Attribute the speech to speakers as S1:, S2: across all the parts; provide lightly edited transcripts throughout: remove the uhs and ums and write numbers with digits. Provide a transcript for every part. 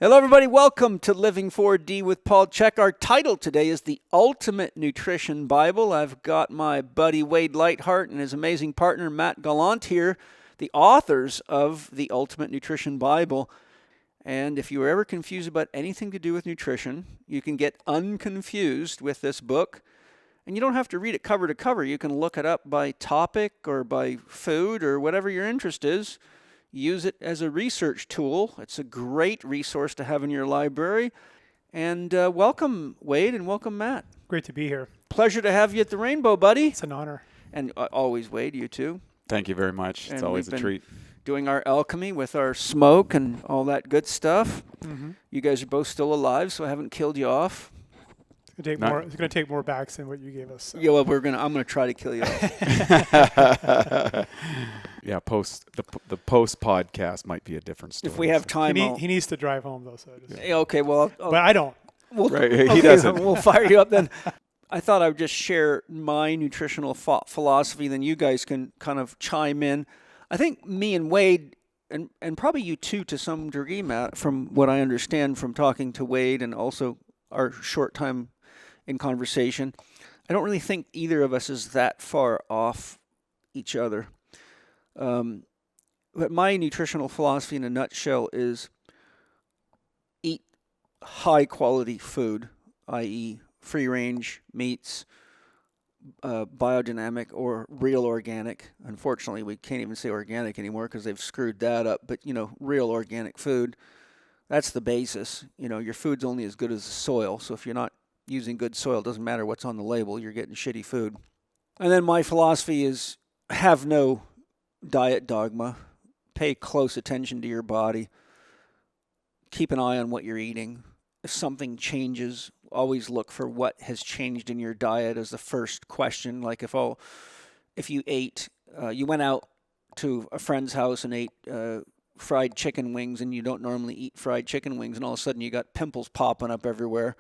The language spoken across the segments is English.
S1: Hello, everybody. Welcome to Living 4D with Paul Chek. Our title today is The Ultimate Nutrition Bible. I've got my buddy Wade Lightheart and his amazing partner Matt Gallant here, the authors of The Ultimate Nutrition Bible. And if you were ever confused about anything to do with nutrition, you can get unconfused with this book. And you don't have to read it cover to cover. You can look it up by topic or by food or whatever your interest is. Use it as a research tool. It's a great resource to have in your library. And welcome, Wade, and welcome, Matt.
S2: Great to be here.
S1: Pleasure to have you at the Rainbow, buddy.
S2: It's an honor.
S1: And always, Wade, you too.
S3: Thank you very much. It's always a treat.
S1: Doing our alchemy with our smoke and all that good stuff. Mm-hmm. You guys are both still alive, so I haven't killed you off.
S2: It's going to take more backs than what you gave us. So.
S1: Yeah, well, I'm going to try to kill you off.
S3: Yeah, the post podcast might be a different story.
S1: If we have time,
S2: he needs to drive home though. So
S1: okay, well,
S2: but I don't.
S3: Right, he doesn't.
S1: We'll fire you up then. I thought I would just share my nutritional philosophy, then you guys can kind of chime in. I think me and Wade, and probably you too to some degree, Matt, from what I understand from talking to Wade and also our short time in conversation, I don't really think either of us is that far off each other. But my nutritional philosophy in a nutshell is eat high quality food, i.e. free range meats, biodynamic or real organic. Unfortunately, we can't even say organic anymore because they've screwed that up. But, real organic food, that's the basis. Your food's only as good as the soil. So if you're not using good soil, it doesn't matter what's on the label, you're getting shitty food. And then my philosophy is have no diet dogma. Pay close attention to your body. Keep an eye on what you're eating. If something changes, always look for what has changed in your diet as the first question. Like if you ate, you went out to a friend's house and ate fried chicken wings, and you don't normally eat fried chicken wings, and all of a sudden you got pimples popping up everywhere.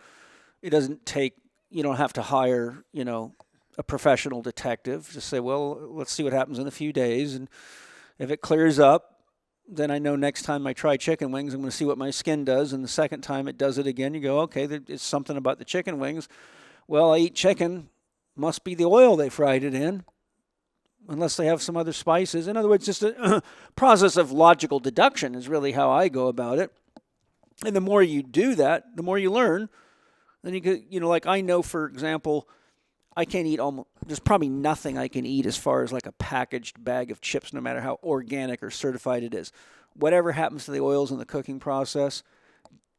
S1: You don't have to hire, a professional detective. Just say, well, let's see what happens in a few days. And if it clears up, then I know next time I try chicken wings, I'm going to see what my skin does. And the second time it does it again, you go, okay, there's something about the chicken wings. Well, I eat chicken. Must be the oil they fried it in, unless they have some other spices. In other words, just a process of logical deduction is really how I go about it. And the more you do that, the more you learn. Then you could, like I know, for example, I can't eat there's probably nothing I can eat as far as like a packaged bag of chips, no matter how organic or certified it is. Whatever happens to the oils in the cooking process,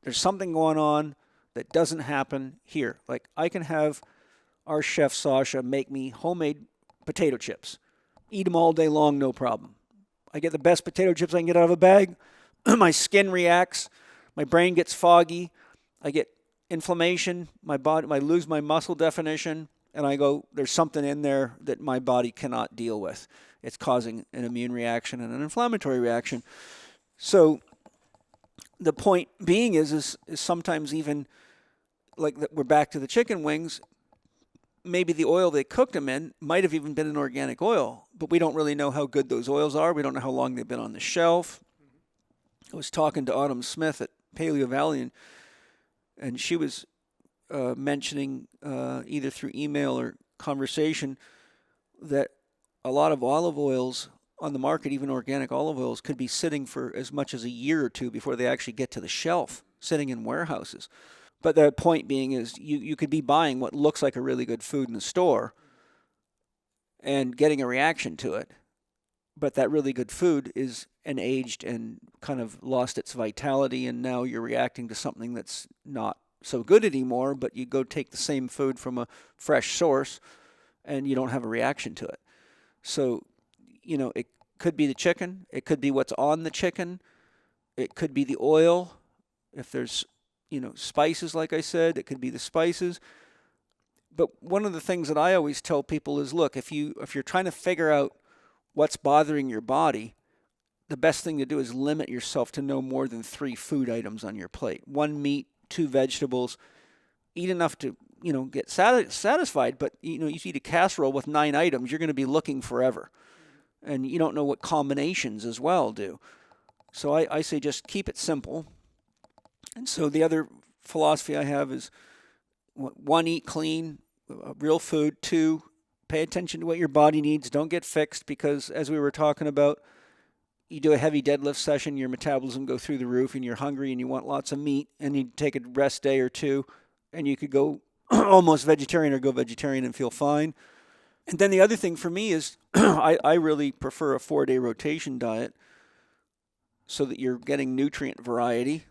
S1: there's something going on that doesn't happen here. Like I can have our chef Sasha make me homemade potato chips. Eat them all day long, no problem. I get the best potato chips I can get out of a bag. My skin reacts. My brain gets foggy. I get inflammation. My body, I lose my muscle definition. And I go, there's something in there that my body cannot deal with. It's causing an immune reaction and an inflammatory reaction. So the point being is sometimes even, like we're back to the chicken wings, maybe the oil they cooked them in might have even been an organic oil, but we don't really know how good those oils are. We don't know how long they've been on the shelf. I was talking to Autumn Smith at Paleo Valley, and she was mentioning either through email or conversation that a lot of olive oils on the market, even organic olive oils, could be sitting for as much as a year or two before they actually get to the shelf, sitting in warehouses. But the point being is you could be buying what looks like a really good food in the store and getting a reaction to it. But that really good food is aged and kind of lost its vitality, and now you're reacting to something that's not so good anymore, but you go take the same food from a fresh source and you don't have a reaction to it. So, it could be the chicken. It could be what's on the chicken. It could be the oil. If there's, spices, like I said, it could be the spices. But one of the things that I always tell people is, look, if you're trying to figure out what's bothering your body, the best thing to do is limit yourself to no more than 3 food items on your plate. 1 meat, 2 vegetables. Eat enough to, get satisfied, but, you eat a casserole with 9 items, you're going to be looking forever. And you don't know what combinations as well do. So I say just keep it simple. And so the other philosophy I have is, one, eat clean, real food. Two, pay attention to what your body needs. Don't get fixed, because as we were talking about, you do a heavy deadlift session, your metabolism go through the roof, and you're hungry and you want lots of meat, and you take a rest day or two, and you could go almost vegetarian or go vegetarian and feel fine. And then the other thing for me is I really prefer a 4-day rotation diet, so that you're getting nutrient variety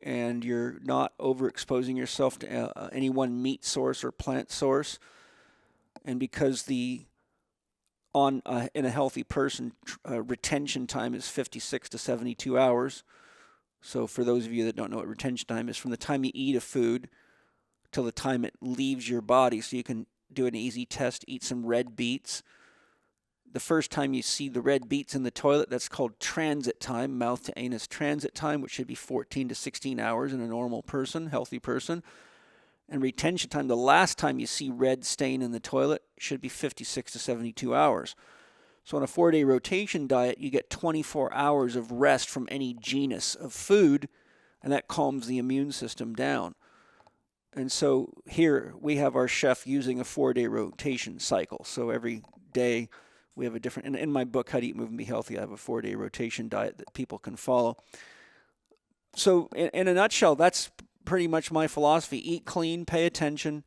S1: and you're not overexposing yourself to any one meat source or plant source. And because in a healthy person, retention time is 56 to 72 hours. So for those of you that don't know what retention time is, from the time you eat a food till the time it leaves your body. So you can do an easy test, eat some red beets. The first time you see the red beets in the toilet, that's called transit time, mouth to anus transit time, which should be 14 to 16 hours in a normal person, healthy person. And retention time, the last time you see red stain in the toilet, should be 56 to 72 hours. So on a 4-day rotation diet, you get 24 hours of rest from any genus of food, and that calms the immune system down. And so here we have our chef using a 4-day rotation cycle. So every day we have a different, and in my book, How to Eat, Move, and Be Healthy, I have a 4-day rotation diet that people can follow. So in a nutshell, that's pretty much my philosophy. Eat clean, pay attention,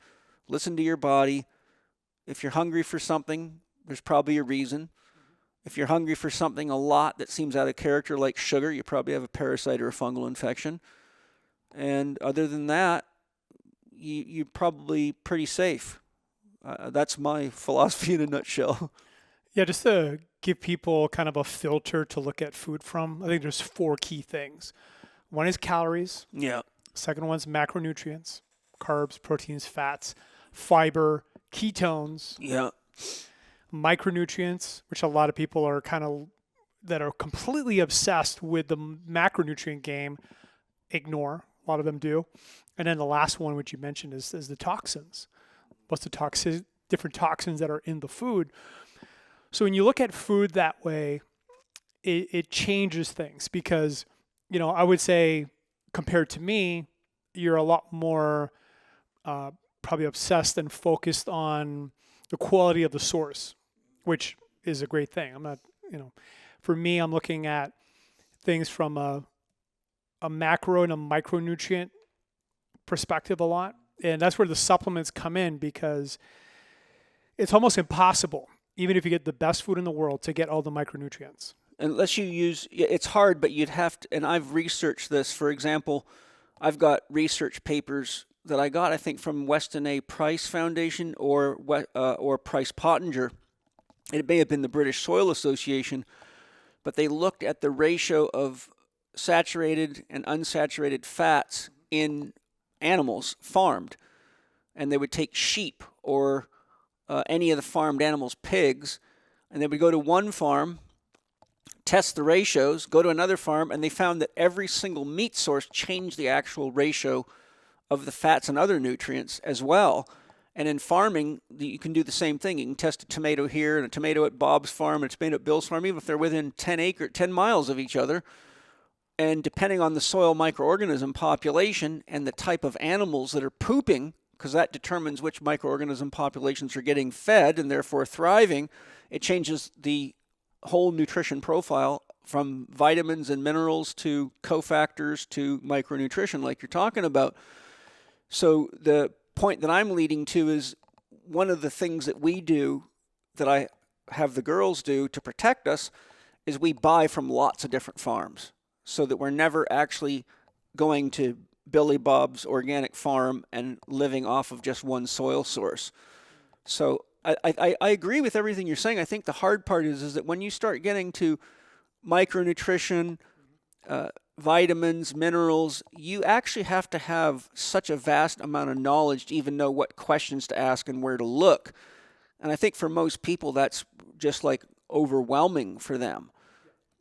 S1: listen to your body. If you're hungry for something, there's probably a reason. If you're hungry for something a lot that seems out of character, like sugar, you probably have a parasite or a fungal infection. And other than that, you're probably pretty safe. That's my philosophy in a nutshell.
S2: Yeah, just to give people kind of a filter to look at food from, I think there's 4 key things. One is calories.
S1: Yeah.
S2: Second one's macronutrients, carbs, proteins, fats, fiber, ketones.
S1: Yeah.
S2: Micronutrients, which a lot of people are that are completely obsessed with the macronutrient game, ignore. A lot of them do. And then the last one, which you mentioned, is the toxins. What's the different toxins that are in the food? So when you look at food that way, it changes things, because, I would say, compared to me, you're a lot more probably obsessed and focused on the quality of the source, which is a great thing. I'm not, for me, I'm looking at things from a macro and a micronutrient perspective a lot. And that's where the supplements come in, because it's almost impossible, even if you get the best food in the world, to get all the micronutrients.
S1: Unless you use, it's hard, but you'd have to, and I've researched this. For example, I've got research papers that I got, I think, from Weston A. Price Foundation or Price Pottinger. It may have been the British Soil Association, but they looked at the ratio of saturated and unsaturated fats in animals farmed. And they would take sheep or any of the farmed animals, pigs, and they would go to one farm, test the ratios, go to another farm, and they found that every single meat source changed the actual ratio of the fats and other nutrients as well. And in farming, you can do the same thing. You can test a tomato here and a tomato at Bob's farm and a tomato at Bill's farm, even if they're within 10 miles of each other. And depending on the soil microorganism population and the type of animals that are pooping, because that determines which microorganism populations are getting fed and therefore thriving, it changes the whole nutrition profile from vitamins and minerals to cofactors to micronutrition like you're talking about. So the point that I'm leading to is one of the things that we do, that I have the girls do to protect us, is we buy from lots of different farms so that we're never actually going to Billy Bob's organic farm and living off of just one soil source. So I agree with everything you're saying. I think the hard part is that when you start getting to micronutrition, vitamins, minerals, you actually have to have such a vast amount of knowledge to even know what questions to ask and where to look. And I think for most people, that's just like overwhelming for them.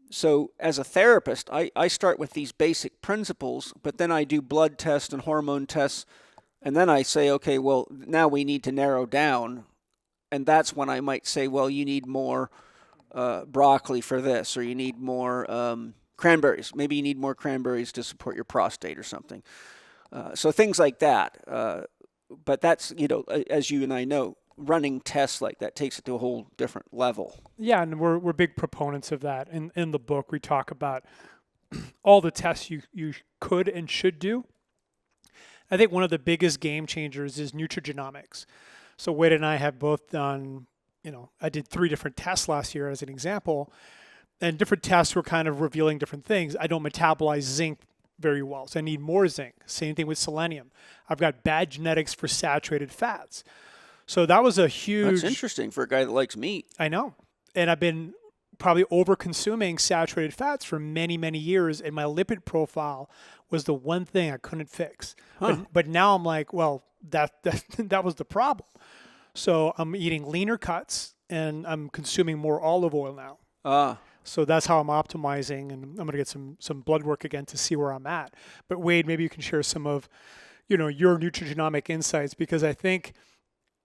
S1: So as a therapist, I start with these basic principles, but then I do blood tests and hormone tests, and then I say, okay, well, now we need to narrow down. And that's when I might say, well, you need more broccoli for this, or you need more cranberries. Maybe you need more cranberries to support your prostate or something. So things like that. But that's, as you and I know, running tests like that takes it to a whole different level.
S2: Yeah, and we're big proponents of that. In the book, we talk about all the tests you could and should do. I think one of the biggest game changers is Nutrigenomics. So Wade and I have both done, I did 3 different tests last year as an example, and different tests were kind of revealing different things. I don't metabolize zinc very well, so I need more zinc. Same thing with selenium. I've got bad genetics for saturated fats. So that was a huge...
S1: That's interesting for a guy that likes meat.
S2: I know. And I've been probably over-consuming saturated fats for many, many years, and my lipid profile was the one thing I couldn't fix. But now I'm like, well, that was the problem. So I'm eating leaner cuts, and I'm consuming more olive oil now. So that's how I'm optimizing, and I'm going to get some blood work again to see where I'm at. But Wade, maybe you can share some of, your nutrigenomic insights, because I think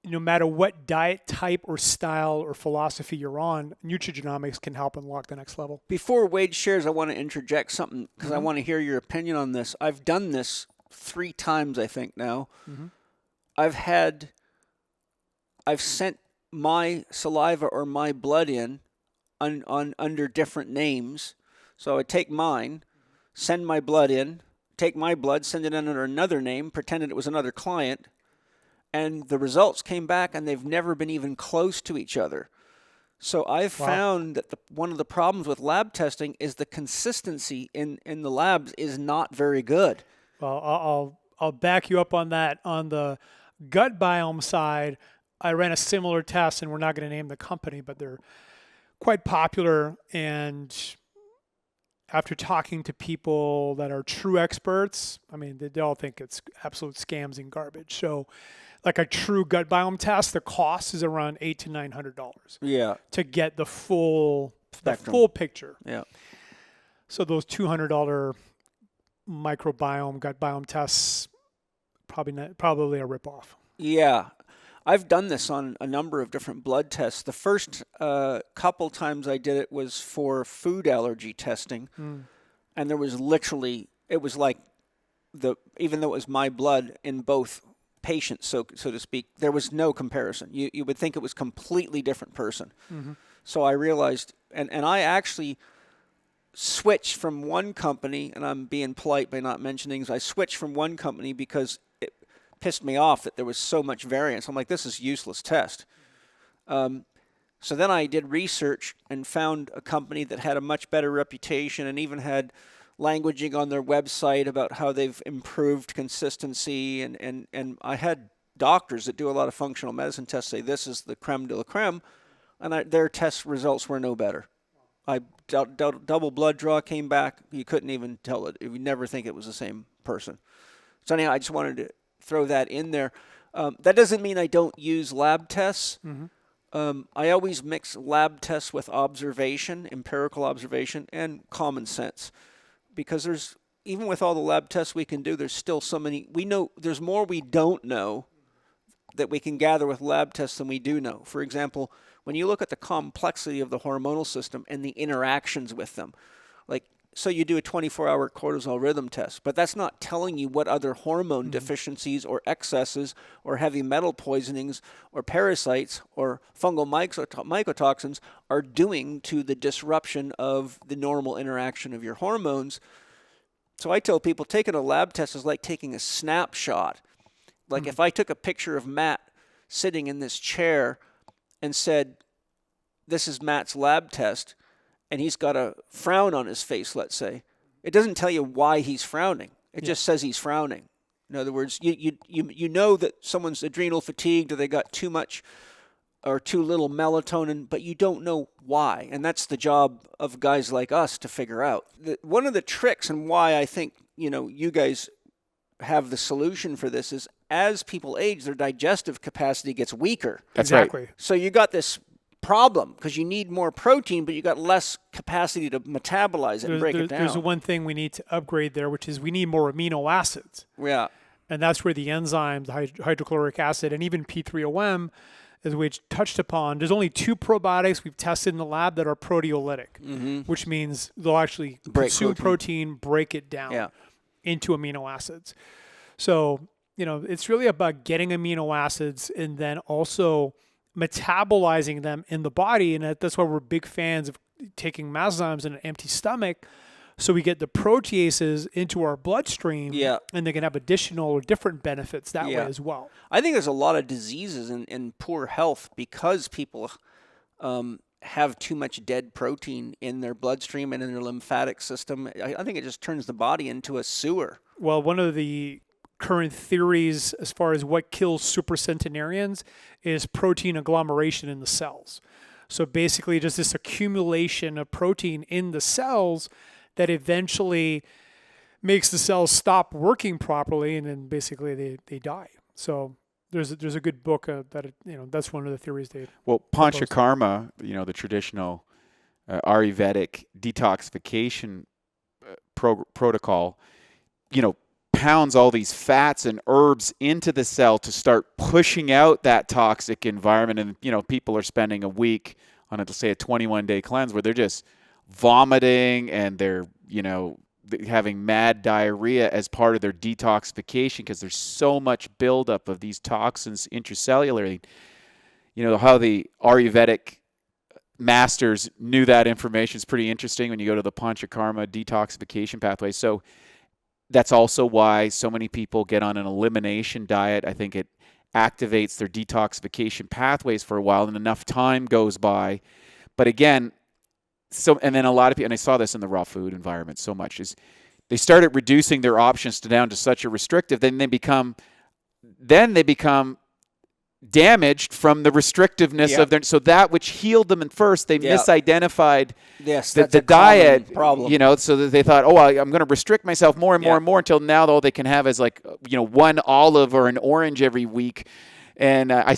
S2: no matter what diet type or style or philosophy you're on, Nutrigenomics can help unlock the next level.
S1: Before Wade shares, I want to interject something because I want to hear your opinion on this. I've done this 3 times, I think now. I've sent my saliva or my blood in on under different names. So I take mine, send my blood in, take my blood, send it in under another name, pretended it was another client, and the results came back and they've never been even close to each other. So I've found that one of the problems with lab testing is the consistency in the labs is not very good.
S2: Well, I'll back you up on that. On the gut biome side, I ran a similar test, and we're not going to name the company, but they're quite popular. And after talking to people that are true experts, I mean, they all think it's absolute scams and garbage. So like a true gut biome test, the cost is around $800 to $900.
S1: Yeah.
S2: To get the full picture.
S1: Yeah.
S2: So those $200 microbiome, gut biome tests, probably a ripoff.
S1: Yeah. I've done this on a number of different blood tests. The first couple times I did it was for food allergy testing. And there was literally, it was like even though it was my blood in both patients, so to speak, there was no comparison. You would think it was completely different person. So I realized, and I actually switched from one company, and I'm being polite by not mentioning, I switched from one company because it pissed me off that there was so much variance. I'm like, this is a useless test. So then I did research and found a company that had a much better reputation and even had languaging on their website about how they've improved consistency. And I had doctors that do a lot of functional medicine tests say this is the creme de la creme, and their test results were no better. I double blood draw came back. You couldn't even tell it. You would never think it was the same person. So anyhow, I just wanted to throw that in there. That doesn't mean I don't use lab tests. I always mix lab tests with observation, empirical observation, and common sense. Because even with all the lab tests we can do, there's still so many. We know there's more we don't know that we can gather with lab tests than we do know. For example, when you look at the complexity of the hormonal system and the interactions with them, so you do a 24-hour cortisol rhythm test, but that's not telling you what other hormone deficiencies or excesses or heavy metal poisonings or parasites or fungal mycotoxins are doing to the disruption of the normal interaction of your hormones. So I tell people taking a lab test is like taking a snapshot. Like if I took a picture of Matt sitting in this chair and said, this is Matt's lab test, and he's got a frown on his face, let's say, it doesn't tell you why he's frowning. It just says he's frowning. In other words, you know that someone's adrenal fatigued or they got too much or too little melatonin, but you don't know why. And that's the job of guys like us to figure out. One of the tricks and why I think, you guys have the solution for this is as people age, their digestive capacity gets weaker.
S3: That's
S2: Exactly.
S3: right.
S1: So you got this problem because you need more protein, but you got less capacity to metabolize it and break it down.
S2: There's one thing we need to upgrade there, which is we need more amino acids.
S1: Yeah.
S2: And that's where the enzymes, the hydrochloric acid, and even P3OM as we touched upon, there's only 2 probiotics we've tested in the lab that are proteolytic, which means they'll actually consume protein, break it down into amino acids. So, it's really about getting amino acids and then also metabolizing them in the body. And that's why we're big fans of taking mazazymes in an empty stomach, so we get the proteases into our bloodstream, and they can have additional or different benefits that way as well.
S1: I think there's a lot of diseases in poor health because people have too much dead protein in their bloodstream and in their lymphatic system. I think it just turns the body into a sewer.
S2: Well, one of the current theories as far as what kills supercentenarians is protein agglomeration in the cells. So basically just this accumulation of protein in the cells that eventually makes the cells stop working properly, and then basically they die. So there's a good book that that's one of the theories they.
S3: Well, Panchakarma, the traditional Ayurvedic detoxification protocol, pounds all these fats and herbs into the cell to start pushing out that toxic environment. And people are spending a week on let's say a 21-day cleanse where they're just vomiting and they're having mad diarrhea as part of their detoxification because there's so much buildup of these toxins intracellularly. How the Ayurvedic masters knew that information is pretty interesting when you go to the Panchakarma detoxification pathway. So that's also why so many people get on an elimination diet. I think it activates their detoxification pathways for a while, and enough time goes by. But again, and then a lot of people, and I saw this in the raw food environment so much, is they started reducing their options down to such a restrictive, then they become damaged from the restrictiveness of their. So that which healed them at first, they misidentified the diet
S1: problem.
S3: So that they thought, I'm going to restrict myself more and more and more until now all they can have is one olive or an orange every week. And I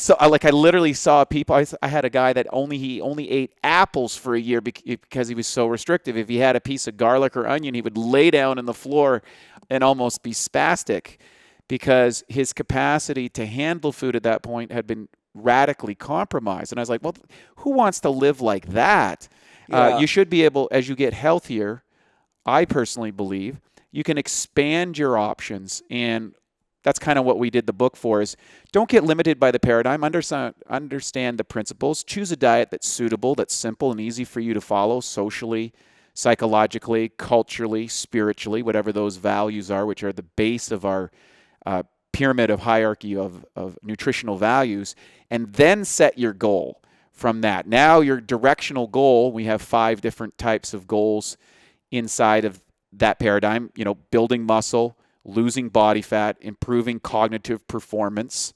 S3: literally saw people. I had a guy that he only ate apples for a year because he was so restrictive. If he had a piece of garlic or onion, he would lay down on the floor and almost be spastic because his capacity to handle food at that point had been radically compromised. And I was like, well, who wants to live like that? You should be able, as you get healthier, I personally believe, you can expand your options. And that's kind of what we did the book for, is don't get limited by the paradigm. Understand the principles. Choose a diet that's suitable, that's simple and easy for you to follow socially, psychologically, culturally, spiritually, whatever those values are, which are the base of our pyramid of hierarchy of nutritional values, and then set your goal from that. Now your directional goal, we have 5 different types of goals inside of that paradigm, building muscle, losing body fat, improving cognitive performance,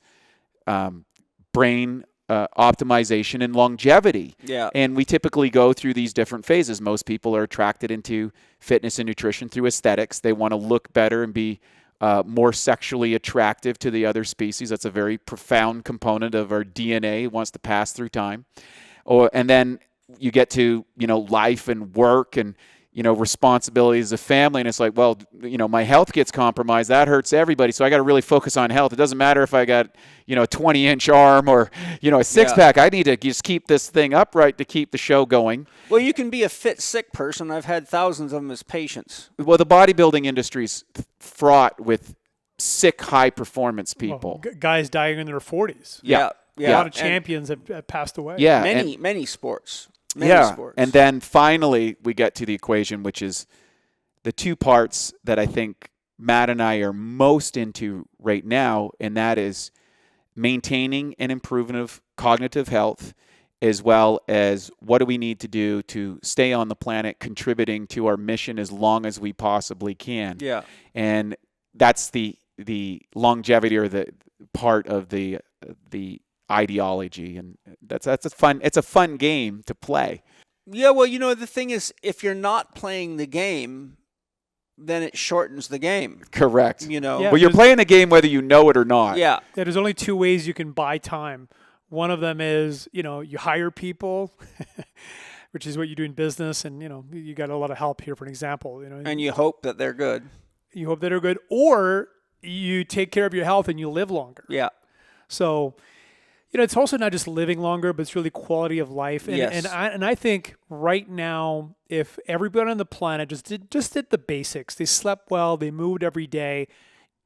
S3: brain optimization, and longevity.
S1: Yeah.
S3: And we typically go through these different phases. Most people are attracted into fitness and nutrition through aesthetics. They want to look better and be more sexually attractive to the other species. That's a very profound component of our DNA. It wants to pass through time. And then you get to, life and work and, responsibilities of family. And it's like, well, my health gets compromised. That hurts everybody. So I got to really focus on health. It doesn't matter if I got, a 20-inch arm or, a six-pack. I need to just keep this thing upright to keep the show going.
S1: Well, you can be a fit, sick person. I've had thousands of them as patients.
S3: Well, the bodybuilding industry's fraught with sick, high-performance people.
S2: Well, guys dying in their 40s.
S1: Yeah.
S2: A lot of champions have passed away.
S3: Yeah.
S1: Many sports.
S3: Sports. And then finally we get to the equation, which is the 2 parts that I think Matt and I are most into right now, and that is maintaining and improving of cognitive health, as well as what do we need to do to stay on the planet contributing to our mission as long as we possibly can.
S1: Yeah.
S3: And that's the longevity or the part of the ideology, and it's a fun game to play.
S1: Yeah, well, the thing is, if you're not playing the game, then it shortens the game.
S3: Correct.
S2: Yeah,
S3: well, you're playing the game whether you know it or not.
S1: Yeah.
S2: There's only 2 ways you can buy time. One of them is, you hire people, which is what you do in business, and you got a lot of help here, for an example.
S1: And you hope that they're good.
S2: You hope that they're good, or you take care of your health and you live longer.
S1: Yeah.
S2: So, it's also not just living longer, but it's really quality of life. And,
S1: Yes.
S2: and I think right now, if everybody on the planet just did the basics, they slept well, they moved every day,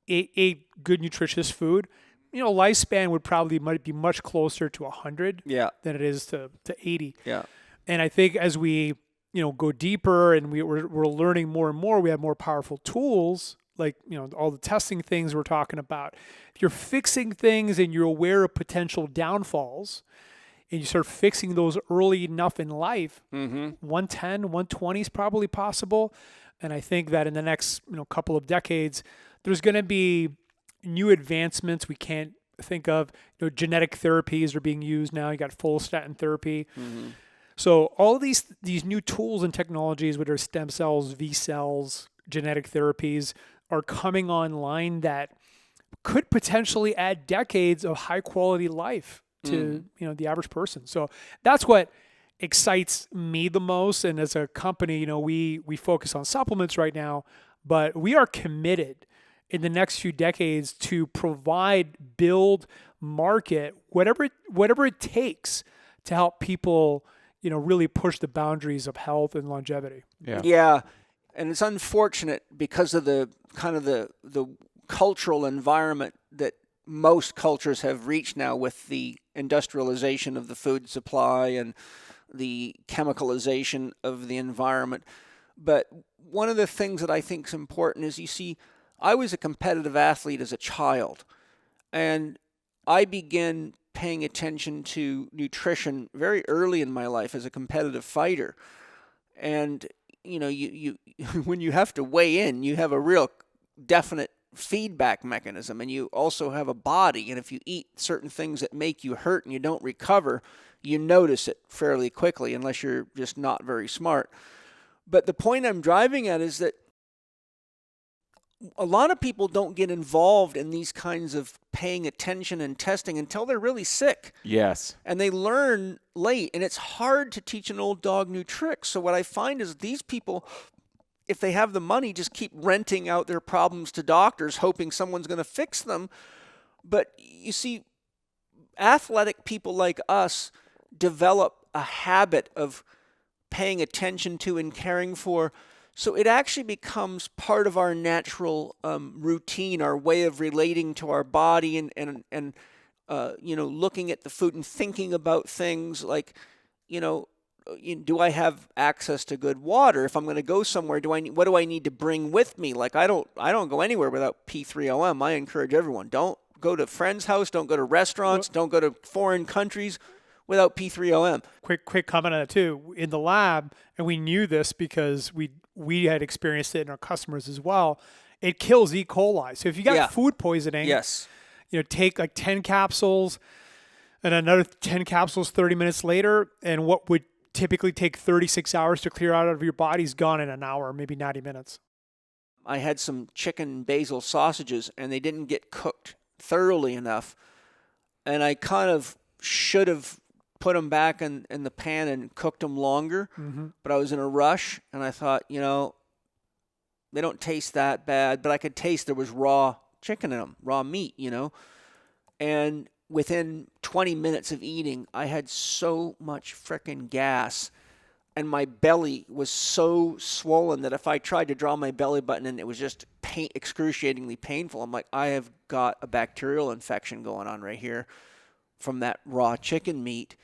S2: ate good nutritious food, lifespan might be much closer to 100
S1: Yeah.
S2: than it is to 80.
S1: Yeah.
S2: And I think as we, go deeper and we're learning more and more, we have more powerful tools, like, all the testing things we're talking about. If you're fixing things and you're aware of potential downfalls and you start fixing those early enough in life, 110, 120 is probably possible. And I think that in the next, couple of decades, there's going to be new advancements we can't think of. Genetic therapies are being used now. You got follistatin therapy. So all these new tools and technologies, whether it's stem cells, V cells, genetic therapies, are coming online that could potentially add decades of high quality life to the average person. So that's what excites me the most. And as a company, we focus on supplements right now, but we are committed in the next few decades to provide, build, market, whatever it takes to help people, really push the boundaries of health and longevity.
S1: Yeah. And it's unfortunate because of the kind of the cultural environment that most cultures have reached now with the industrialization of the food supply and the chemicalization of the environment. But one of the things that I think is important is, you see, I was a competitive athlete as a child, and I began paying attention to nutrition very early in my life as a competitive fighter. And you when you have to weigh in, you have a real definite feedback mechanism, and you also have a body. And if you eat certain things that make you hurt and you don't recover, you notice it fairly quickly, unless you're just not very smart. But the point I'm driving at is that a lot of people don't get involved in these kinds of paying attention and testing until they're really sick.
S3: Yes.
S1: And they learn late, and it's hard to teach an old dog new tricks. So what I find is these people, if they have the money, just keep renting out their problems to doctors, hoping someone's going to fix them. But you see, athletic people like us develop a habit of paying attention to and caring for. So it actually becomes part of our natural routine, our way of relating to our body, and looking at the food and thinking about things like, do I have access to good water? If I'm going to go somewhere, what do I need to bring with me? Like, I don't go anywhere without P3OM. I encourage everyone, don't go to a friend's house, don't go to restaurants, don't go to foreign countries without P3OM.
S2: Quick comment on that too. In the lab, and we knew this because we had experienced it in our customers as well, it kills E. coli. So if you got food poisoning,
S1: yes,
S2: take like 10 capsules and another 10 capsules 30 minutes later, and what would typically take 36 hours to clear out of your body is gone in an hour, maybe 90 minutes.
S1: I had some chicken basil sausages, and they didn't get cooked thoroughly enough, and I kind of should have put them back in the pan and cooked them longer, but I was in a rush, and I thought, they don't taste that bad, but I could taste there was raw chicken in them, raw meat, and within 20 minutes of eating, I had so much frickin' gas, and my belly was so swollen that if I tried to draw my belly button in, it was just excruciatingly painful. I'm like, I have got a bacterial infection going on right here from that raw chicken meat.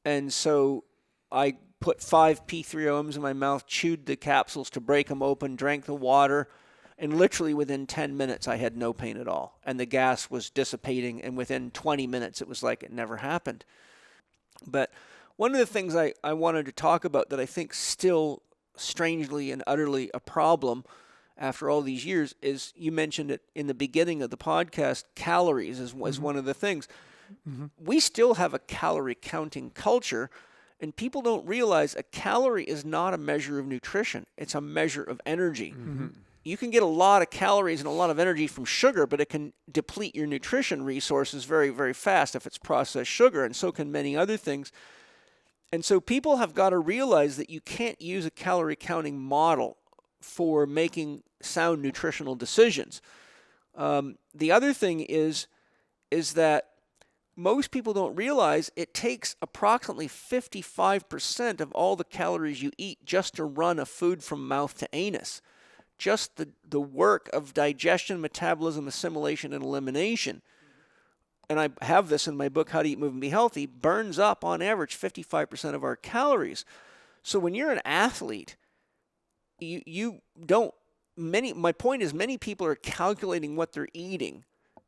S1: And so I put 5 P3OMs in my mouth, chewed the capsules to break them open, drank the water, and literally within 10 minutes I had no pain at all. And the gas was dissipating, and within 20 minutes it was like it never happened. But one of the things I wanted to talk about that I think still strangely and utterly a problem after all these years is, you mentioned it in the beginning of the podcast, calories is one of the things. We still have a calorie counting culture, and people don't realize a calorie is not a measure of nutrition. It's a measure of energy. You can get a lot of calories and a lot of energy from sugar, but it can deplete your nutrition resources very, very fast if it's processed sugar, and so can many other things. And so people have got to realize that you can't use a calorie counting model for making sound nutritional decisions. The other thing is that most people don't realize it takes approximately 55% of all the calories you eat just to run a food from mouth to anus. Just the work of digestion, metabolism, assimilation, and elimination. And I have this in my book, How to Eat, Move, and Be Healthy, burns up on average 55% of our calories. So when you're an athlete, you don't, my point is many people are calculating what they're eating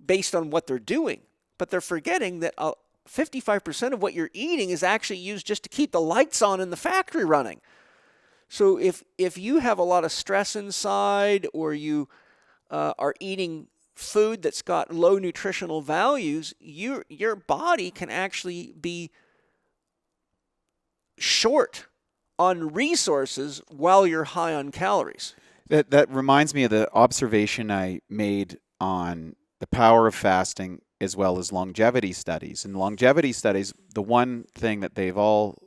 S1: based on what they're doing, but they're forgetting that 55% of what you're eating is actually used just to keep the lights on in the factory running. So if you have a lot of stress inside, or you are eating food that's got low nutritional values, your body can actually be short on resources while you're high on calories.
S3: That reminds me of the observation I made on the power of fasting as well as longevity studies. In longevity studies, the one thing that they've all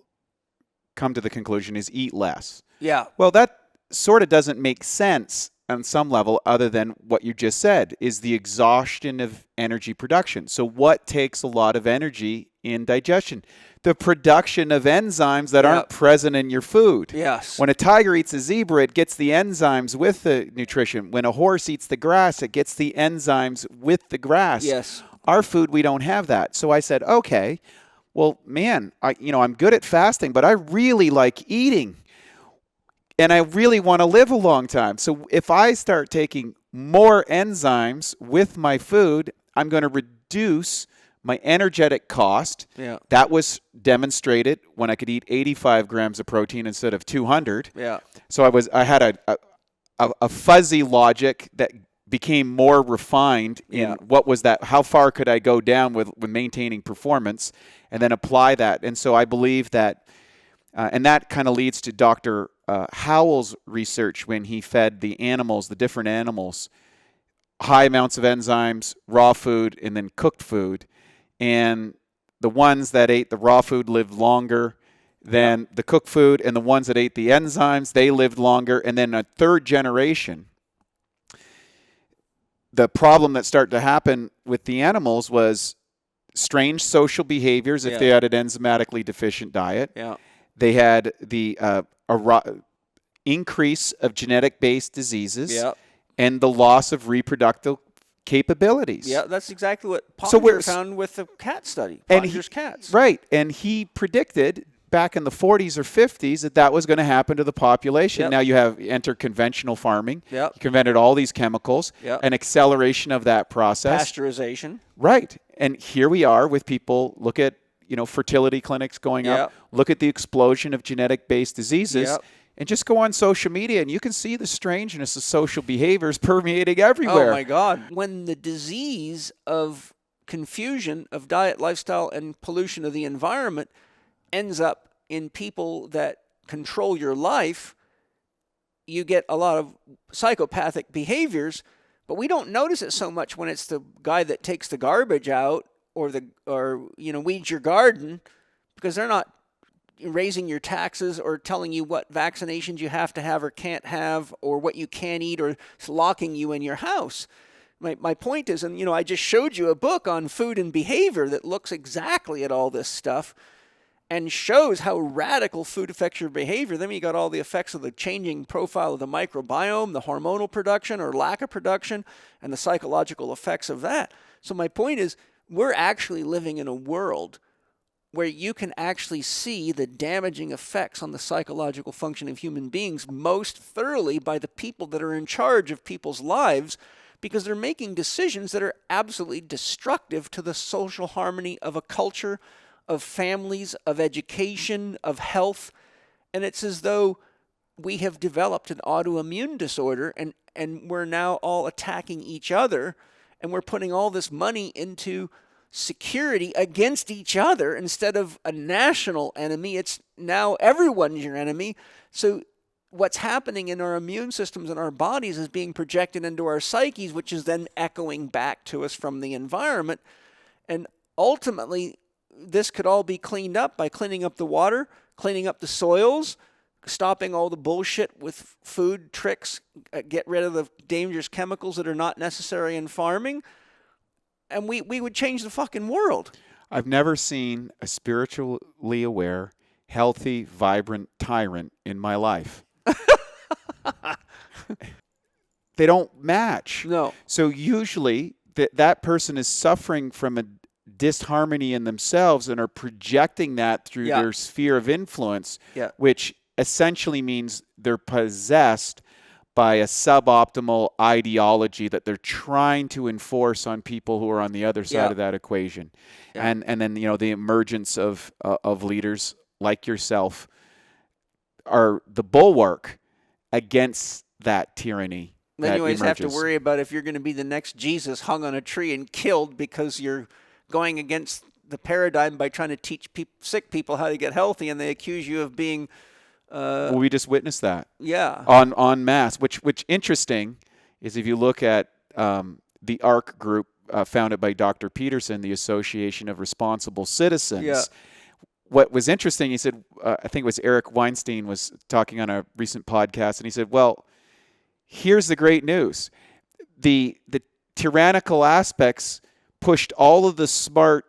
S3: come to the conclusion is eat less.
S1: Yeah.
S3: Well, that sort of doesn't make sense on some level other than what you just said, is the exhaustion of energy production. So what takes a lot of energy in digestion? The production of enzymes that aren't present in your food.
S1: Yes.
S3: When a tiger eats a zebra, it gets the enzymes with the nutrition. When a horse eats the grass, it gets the enzymes with the grass.
S1: Yes.
S3: Our food, we don't have that. So I said, okay, well, man, I'm good at fasting, but I really like eating. And I really want to live a long time. So if I start taking more enzymes with my food, I'm going to reduce my energetic cost.
S1: Yeah.
S3: That was demonstrated when I could eat 85 grams of protein instead of 200.
S1: Yeah.
S3: So I had a fuzzy logic that became more refined in what was that, how far could I go down with maintaining performance, and then apply that. And so I believe that, and that kind of leads to Dr. Howell's research when he fed the different animals, high amounts of enzymes, raw food, and then cooked food. And the ones that ate the raw food lived longer than the cooked food, and the ones that ate the enzymes, they lived longer. And then a third generation, the problem that started to happen with the animals was strange social behaviors if they had an enzymatically deficient diet.
S1: Yeah.
S3: They had the increase of genetic-based diseases and the loss of reproductive capabilities.
S1: Yeah, that's exactly what Pottinger found with the cat study. Pottinger's cats.
S3: Right, and he predicted back in the 40s or 50s that was going to happen to the population.
S1: Yep.
S3: Now you enter conventional farming.
S1: Yep.
S3: You invented all these chemicals, an acceleration of that process.
S1: Pasteurization.
S3: Right, and here we are with people, look at fertility clinics going up, look at the explosion of genetic-based diseases, and just go on social media and you can see the strangeness of social behaviors permeating everywhere.
S1: Oh my God. When the disease of confusion of diet, lifestyle, and pollution of the environment ends up in people that control your life, you get a lot of psychopathic behaviors, but we don't notice it so much when it's the guy that takes the garbage out or weeds your garden, because they're not raising your taxes or telling you what vaccinations you have to have or can't have, or what you can eat, or locking you in your house. My point is, and I just showed you a book on food and behavior that looks exactly at all this stuff and shows how radical food affects your behavior. Then you got all the effects of the changing profile of the microbiome, the hormonal production or lack of production, and the psychological effects of that. So my point is, we're actually living in a world where you can actually see the damaging effects on the psychological function of human beings most thoroughly by the people that are in charge of people's lives, because they're making decisions that are absolutely destructive to the social harmony of a culture, of families, of education, of health. And it's as though we have developed an autoimmune disorder, and we're now all attacking each other, and we're putting all this money into security against each other instead of a national enemy. It's now everyone's your enemy. So what's happening in our immune systems and our bodies is being projected into our psyches, which is then echoing back to us from the environment. And ultimately, this could all be cleaned up by cleaning up the water, cleaning up the soils, stopping all the bullshit with food tricks, get rid of the dangerous chemicals that are not necessary in farming, and we would change the fucking world.
S3: I've never seen a spiritually aware, healthy, vibrant tyrant in my life. They don't match.
S1: No.
S3: So usually that person is suffering from a disharmony in themselves and are projecting that through their sphere of influence, which essentially means they're possessed by a suboptimal ideology that they're trying to enforce on people who are on the other side of that equation. And then, the emergence of leaders like yourself are the bulwark against that tyranny.
S1: Then you always have to worry about if you're going to be the next Jesus hung on a tree and killed because you're going against the paradigm by trying to teach sick people how to get healthy, and they accuse you of being...
S3: well, we just witnessed that.
S1: Yeah.
S3: En masse, which interesting is if you look at the ARC group founded by Dr. Peterson, the Association of Responsible Citizens.
S1: Yeah.
S3: What was interesting, he said, I think it was Eric Weinstein was talking on a recent podcast, and he said, well, here's the great news. The tyrannical aspects pushed all of the smart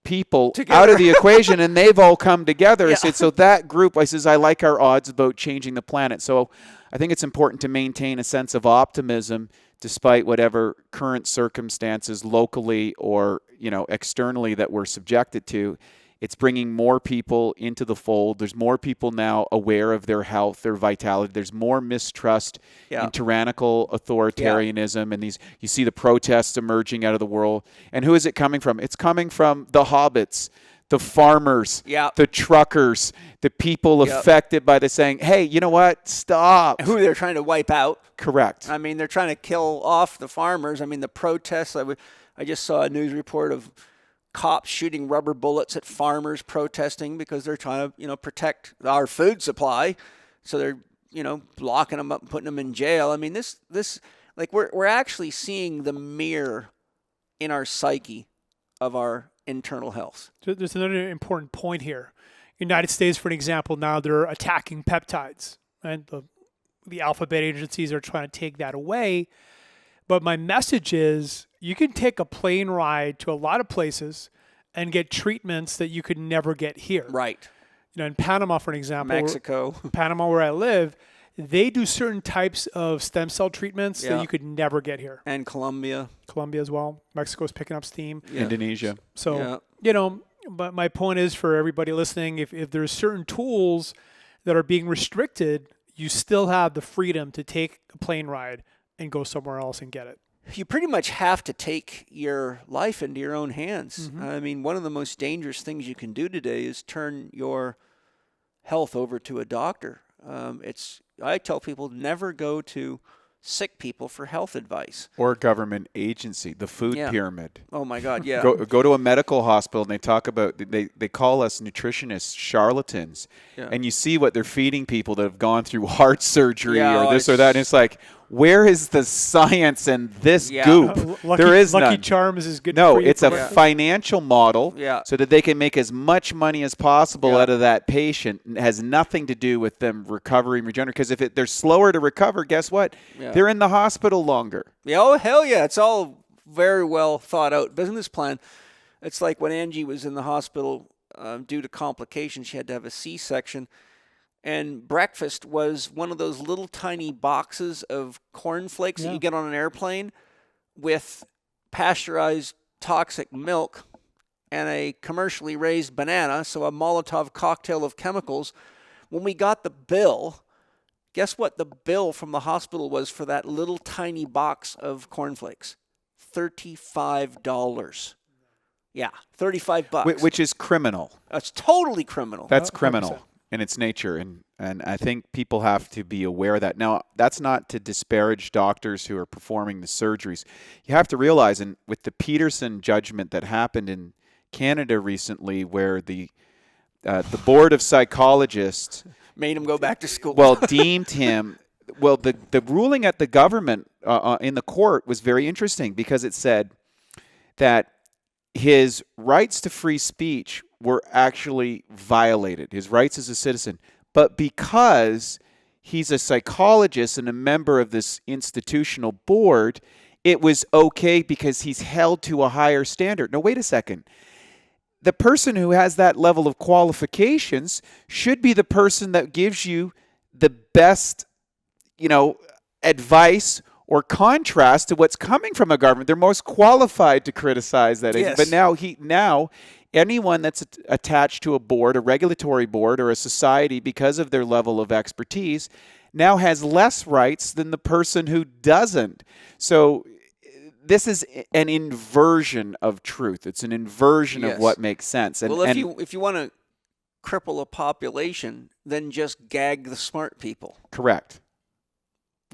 S3: people out of the equation, and they've all come together. I said, so that group, I says, I like our odds about changing the planet. So I think it's important to maintain a sense of optimism despite whatever current circumstances locally or, externally that we're subjected to. It's bringing more people into the fold. There's more people now aware of their health, their vitality. There's more mistrust in tyrannical authoritarianism. And you see the protests emerging out of the world. And who is it coming from? It's coming from the hobbits, the farmers, the truckers, the people affected by this saying, hey, you know what? Stop.
S1: Who they're trying to wipe out.
S3: Correct.
S1: I mean, they're trying to kill off the farmers. I mean, the protests, I just saw a news report of cops shooting rubber bullets at farmers protesting because they're trying to, protect our food supply. So they're, locking them up and putting them in jail. I mean, this like we're actually seeing the mirror in our psyche of our internal health.
S2: So there's another important point here. United States, for an example, now they're attacking peptides, and the alphabet agencies are trying to take that away. But my message is you can take a plane ride to a lot of places and get treatments that you could never get here.
S1: Right.
S2: In Panama, for an example.
S1: Mexico.
S2: Panama, where I live, they do certain types of stem cell treatments that you could never get here.
S1: And Colombia.
S2: Colombia as well. Mexico's picking up steam.
S3: Yeah. Indonesia.
S2: So, but my point is for everybody listening, if there's certain tools that are being restricted, you still have the freedom to take a plane ride and go somewhere else and get it.
S1: You pretty much have to take your life into your own hands.
S2: Mm-hmm.
S1: I mean, one of the most dangerous things you can do today is turn your health over to a doctor. I tell people never go to sick people for health advice.
S3: Or government agency, the food pyramid.
S1: Oh my God, yeah.
S3: Go to a medical hospital and they talk about, they call us nutritionists charlatans. Yeah. And you see what they're feeding people that have gone through heart surgery or this or that. And it's like, where is the science in this goop? There is none.
S2: Lucky Charms is good.
S3: No,
S2: for you
S3: it's a financial model so that they can make as much money as possible out of that patient. It has nothing to do with them recovering, regenerating. Because if they're slower to recover, guess what? They're in the hospital longer.
S1: Yeah, oh, hell yeah. It's all very well thought out business plan. It's like when Angie was in the hospital due to complications. She had to have a C-section. And breakfast was one of those little tiny boxes of cornflakes that you get on an airplane with pasteurized toxic milk and a commercially raised banana, so a Molotov cocktail of chemicals. When we got the bill, guess what the bill from the hospital was for that little tiny box of cornflakes? $35. Yeah, $35.
S3: Which is criminal.
S1: That's totally criminal.
S3: That's criminal in its nature, and I think people have to be aware of that. Now, that's not to disparage doctors who are performing the surgeries. You have to realize, and with the Peterson judgment that happened in Canada recently, where the board of psychologists
S1: made him go back to school.
S3: Deemed him. Well, the ruling at the government in the court was very interesting because it said that his rights to free speech were actually violated, his rights as a citizen. But because he's a psychologist and a member of this institutional board, it was okay because he's held to a higher standard. Now, wait a second. the person who has that level of qualifications should be the person that gives you the best, advice or contrast to what's coming from a government. They're most qualified to criticize that.
S1: Yes.
S3: But now anyone that's attached to a board, a regulatory board, or a society because of their level of expertise now has less rights than the person who doesn't. So this is an inversion of truth. It's an inversion of what makes sense.
S1: And, if you want to cripple a population, then just gag the smart people.
S3: Correct.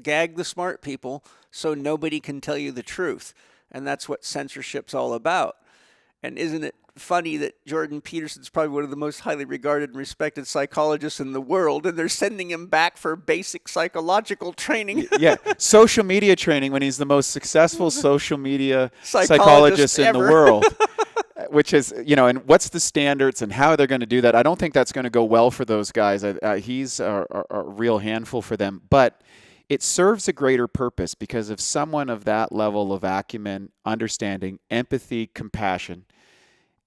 S1: Gag the smart people so nobody can tell you the truth. And that's what censorship's all about. And isn't it funny that Jordan Peterson's probably one of the most highly regarded and respected psychologists in the world, and they're sending him back for basic psychological training?
S3: Yeah, social media training when he's the most successful social media psychologist in the world. Which is, and what's the standards and how they're going to do that? I don't think that's going to go well for those guys. He's a real handful for them. But it serves a greater purpose because if someone of that level of acumen, understanding, empathy, compassion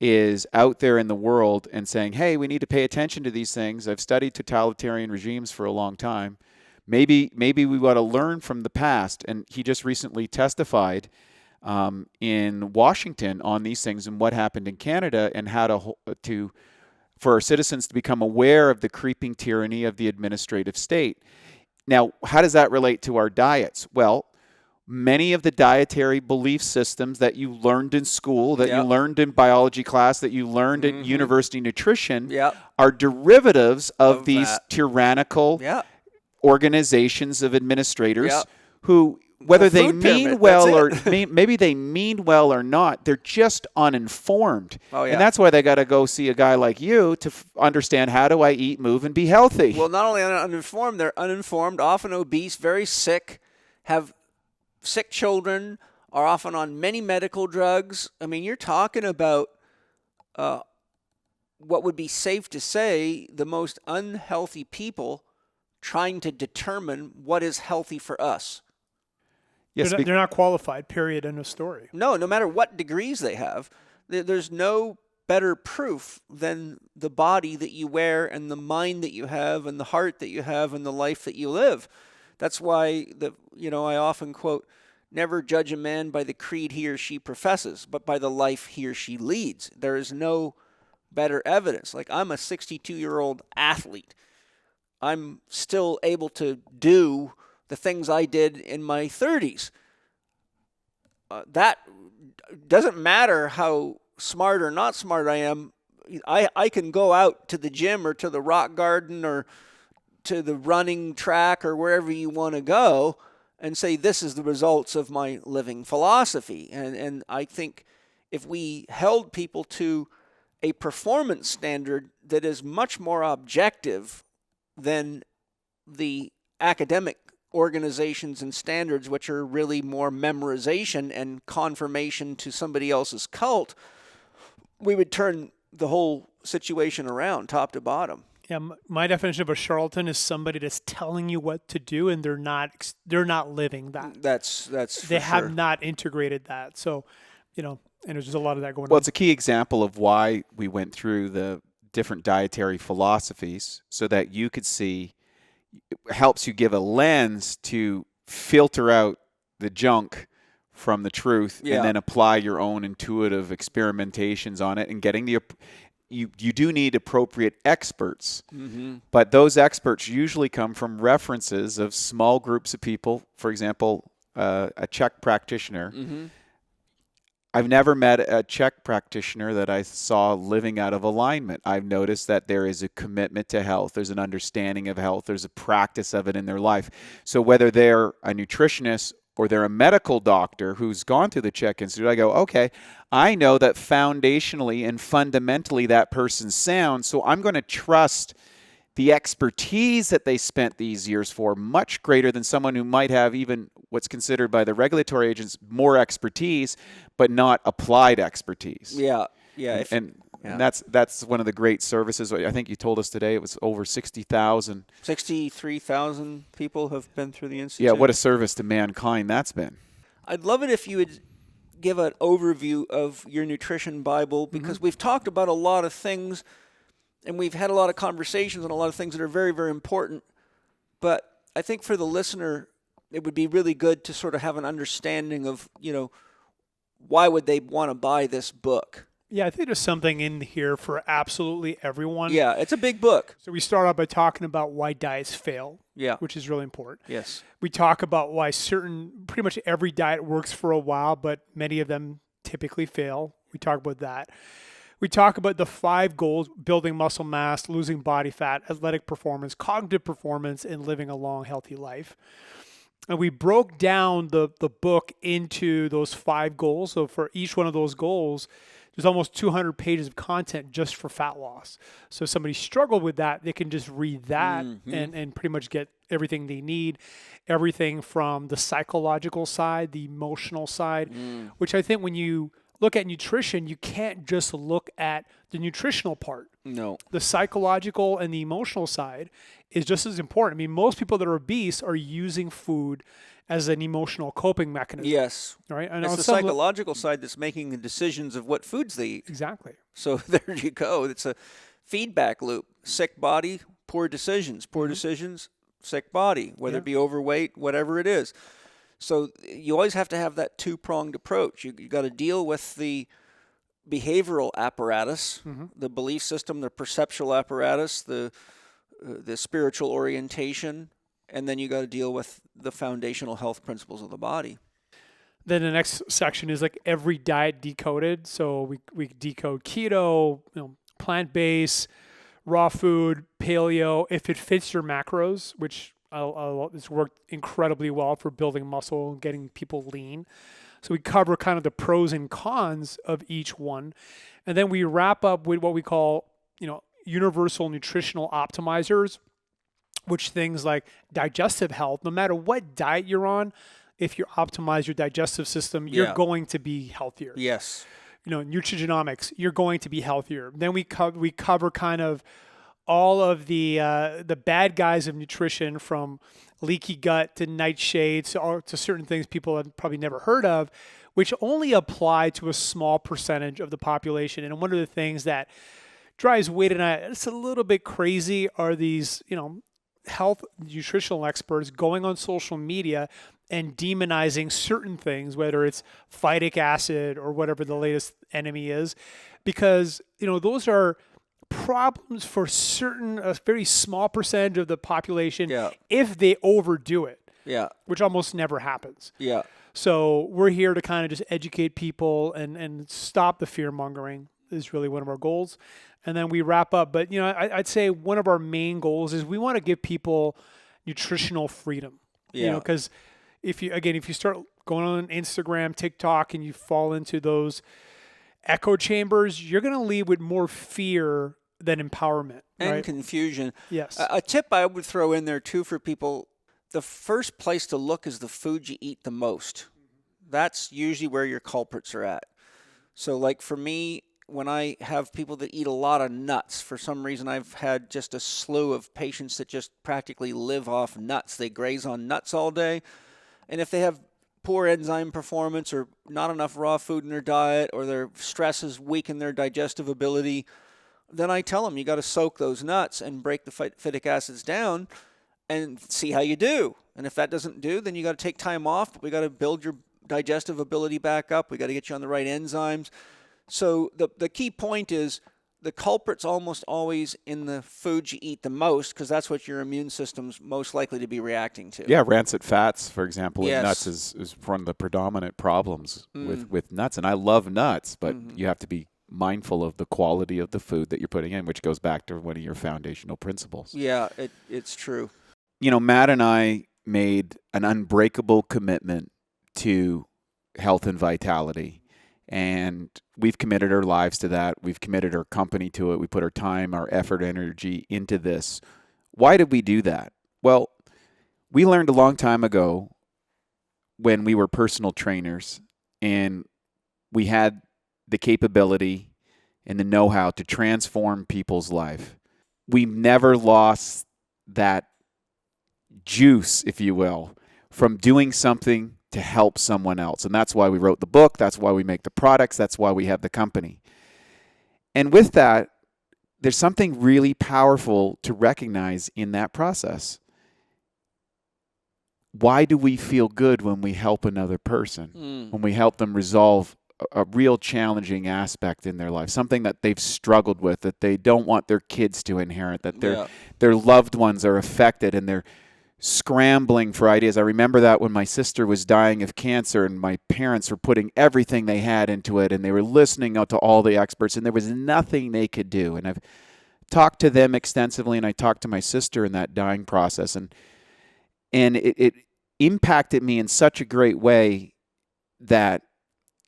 S3: is out there in the world and saying, hey, we need to pay attention to these things. I've studied totalitarian regimes for a long time. Maybe we want to learn from the past. And he just recently testified in Washington on these things and what happened in Canada and how for our citizens to become aware of the creeping tyranny of the administrative state. Now, how does that relate to our diets? Well, many of the dietary belief systems that you learned in school, that you learned in biology class, that you learned in university nutrition are derivatives of these tyrannical organizations of administrators who, whether they mean well or maybe they mean well or not, they're just uninformed. And that's why they got to go see a guy like you to understand, how do I eat, move, and be healthy?
S1: Well, not only uninformed, they're uninformed, often obese, very sick, have sick children, are often on many medical drugs. I mean, you're talking about what would be safe to say the most unhealthy people trying to determine what is healthy for us.
S2: Yes, they're not qualified, period, end of story.
S1: No matter what degrees they have, there's no better proof than the body that you wear and the mind that you have and the heart that you have and the life that you live. That's why I often quote, never judge a man by the creed he or she professes, but by the life he or she leads. There is no better evidence. Like, I'm a 62-year-old athlete. I'm still able to do the things I did in my 30s. That doesn't matter how smart or not smart I am. I can go out to the gym or to the rock garden or to the running track or wherever you want to go and say, this is the results of my living philosophy. And I think if we held people to a performance standard that is much more objective than the academic organizations and standards, which are really more memorization and confirmation to somebody else's cult, we would turn the whole situation around top to bottom.
S2: Yeah, my definition of a charlatan is somebody that's telling you what to do, and they're not living that.
S1: That's
S2: they have not integrated that. So, and there's just a lot of that going on.
S3: Well, it's a key example of why we went through the different dietary philosophies so that you could see. It helps you give a lens to filter out the junk from the truth and then apply your own intuitive experimentations on it and getting you do need appropriate experts, but those experts usually come from references of small groups of people. For example, a Chek practitioner. I've never met a Chek practitioner that I saw living out of alignment. I've noticed that there is a commitment to health. There's an understanding of health. There's a practice of it in their life. So whether they're a nutritionist or they're a medical doctor who's gone through the Chek Institute, I go, okay, I know that foundationally and fundamentally that person's sound, so I'm going to trust the expertise that they spent these years for much greater than someone who might have even what's considered by the regulatory agents more expertise, but not applied expertise. And that's one of the great services. I think you told us today it was over 63,000 people
S1: have been through the Institute.
S3: Yeah, what a service to mankind that's been.
S1: I'd love it if you would give an overview of your nutrition Bible, because we've talked about a lot of things and we've had a lot of conversations on a lot of things that are very, very important. But I think for the listener, it would be really good to sort of have an understanding of, why would they want to buy this book?
S2: Yeah, I think there's something in here for absolutely everyone.
S1: Yeah, it's a big book.
S2: So we start out by talking about why diets fail, which is really important.
S1: Yes.
S2: We talk about why pretty much every diet works for a while, but many of them typically fail. We talk about that. We talk about the 5 goals: building muscle mass, losing body fat, athletic performance, cognitive performance, and living a long, healthy life. And we broke down the book into those 5 goals. So for each one of those goals, there's almost 200 pages of content just for fat loss. So if somebody struggled with that, they can just read that and pretty much get everything they need. Everything from the psychological side, the emotional side, which I think when you look at nutrition, you can't just look at the nutritional part.
S1: No.
S2: The psychological and the emotional side is just as important. I mean, most people that are obese are using food as an emotional coping mechanism.
S1: Yes.
S2: Right? And
S1: it's the psychological side that's making the decisions of what foods they eat.
S2: Exactly.
S1: So there you go. It's a feedback loop. Sick body, poor decisions. Poor decisions, sick body, whether it be overweight, whatever it is. So you always have to have that 2-pronged approach. You got to deal with the behavioral apparatus, the belief system, the perceptual apparatus, the spiritual orientation, and then you got to deal with the foundational health principles of the body.
S2: Then the next section is like every diet decoded. So we decode keto, plant-based, raw food, paleo, if it fits your macros, which it's worked incredibly well for building muscle and getting people lean. So we cover kind of the pros and cons of each one. And then we wrap up with what we call, universal nutritional optimizers, which things like digestive health, no matter what diet you're on, if you optimize your digestive system, you're going to be healthier.
S1: Yes.
S2: Nutrigenomics, you're going to be healthier. Then we cover kind of all of the bad guys of nutrition, from leaky gut to nightshades to certain things people have probably never heard of, which only apply to a small percentage of the population. And one of the things that drives Wade and I, it's a little bit crazy, are these, health nutritional experts going on social media and demonizing certain things, whether it's phytic acid or whatever the latest enemy is, because, those are problems for a very small percentage of the population if they overdo it, which almost never happens.
S1: Yeah.
S2: So we're here to kind of just educate people and stop the fear mongering is really one of our goals. And then we wrap up. But, I'd say one of our main goals is we want to give people nutritional freedom. Because if you start going on Instagram, TikTok, and you fall into those echo chambers, you're going to leave with more fear than empowerment.
S1: And confusion.
S2: Yes.
S1: A tip I would throw in there too for people: the first place to look is the food you eat the most. That's usually where your culprits are at. So like for me, when I have people that eat a lot of nuts, for some reason I've had just a slew of patients that just practically live off nuts. They graze on nuts all day. And if they have poor enzyme performance or not enough raw food in their diet, or their stress has weakened their digestive ability, then I tell them you got to soak those nuts and break the phytic acids down and see how you do. And if that doesn't do, then you got to take time off. We got to build your digestive ability back up. We got to get you on the right enzymes. So the key point is the culprit's almost always in the foods you eat the most, because that's what your immune system's most likely to be reacting to.
S3: Yeah, rancid fats, for example, with nuts is one of the predominant problems with nuts. And I love nuts, but you have to be mindful of the quality of the food that you're putting in, which goes back to one of your foundational principles.
S1: Yeah, it's true.
S3: Matt and I made an unbreakable commitment to health and vitality. And we've committed our lives to that. We've committed our company to it. We put our time, our effort, energy into this. Why did we do that? Well, we learned a long time ago when we were personal trainers, and we had the capability and the know-how to transform people's life. We never lost that juice, if you will, from doing something to help someone else. And that's why we wrote the book. That's why we make the products. That's why we have the company. And with that, there's something really powerful to recognize in that process. Why do we feel good when we help another person, when we help them resolve a real challenging aspect in their life, something that they've struggled with, that they don't want their kids to inherit, that their loved ones are affected and they're scrambling for ideas. I remember that when my sister was dying of cancer and my parents were putting everything they had into it and they were listening out to all the experts and there was nothing they could do. And I've talked to them extensively and I talked to my sister in that dying process and it impacted me in such a great way that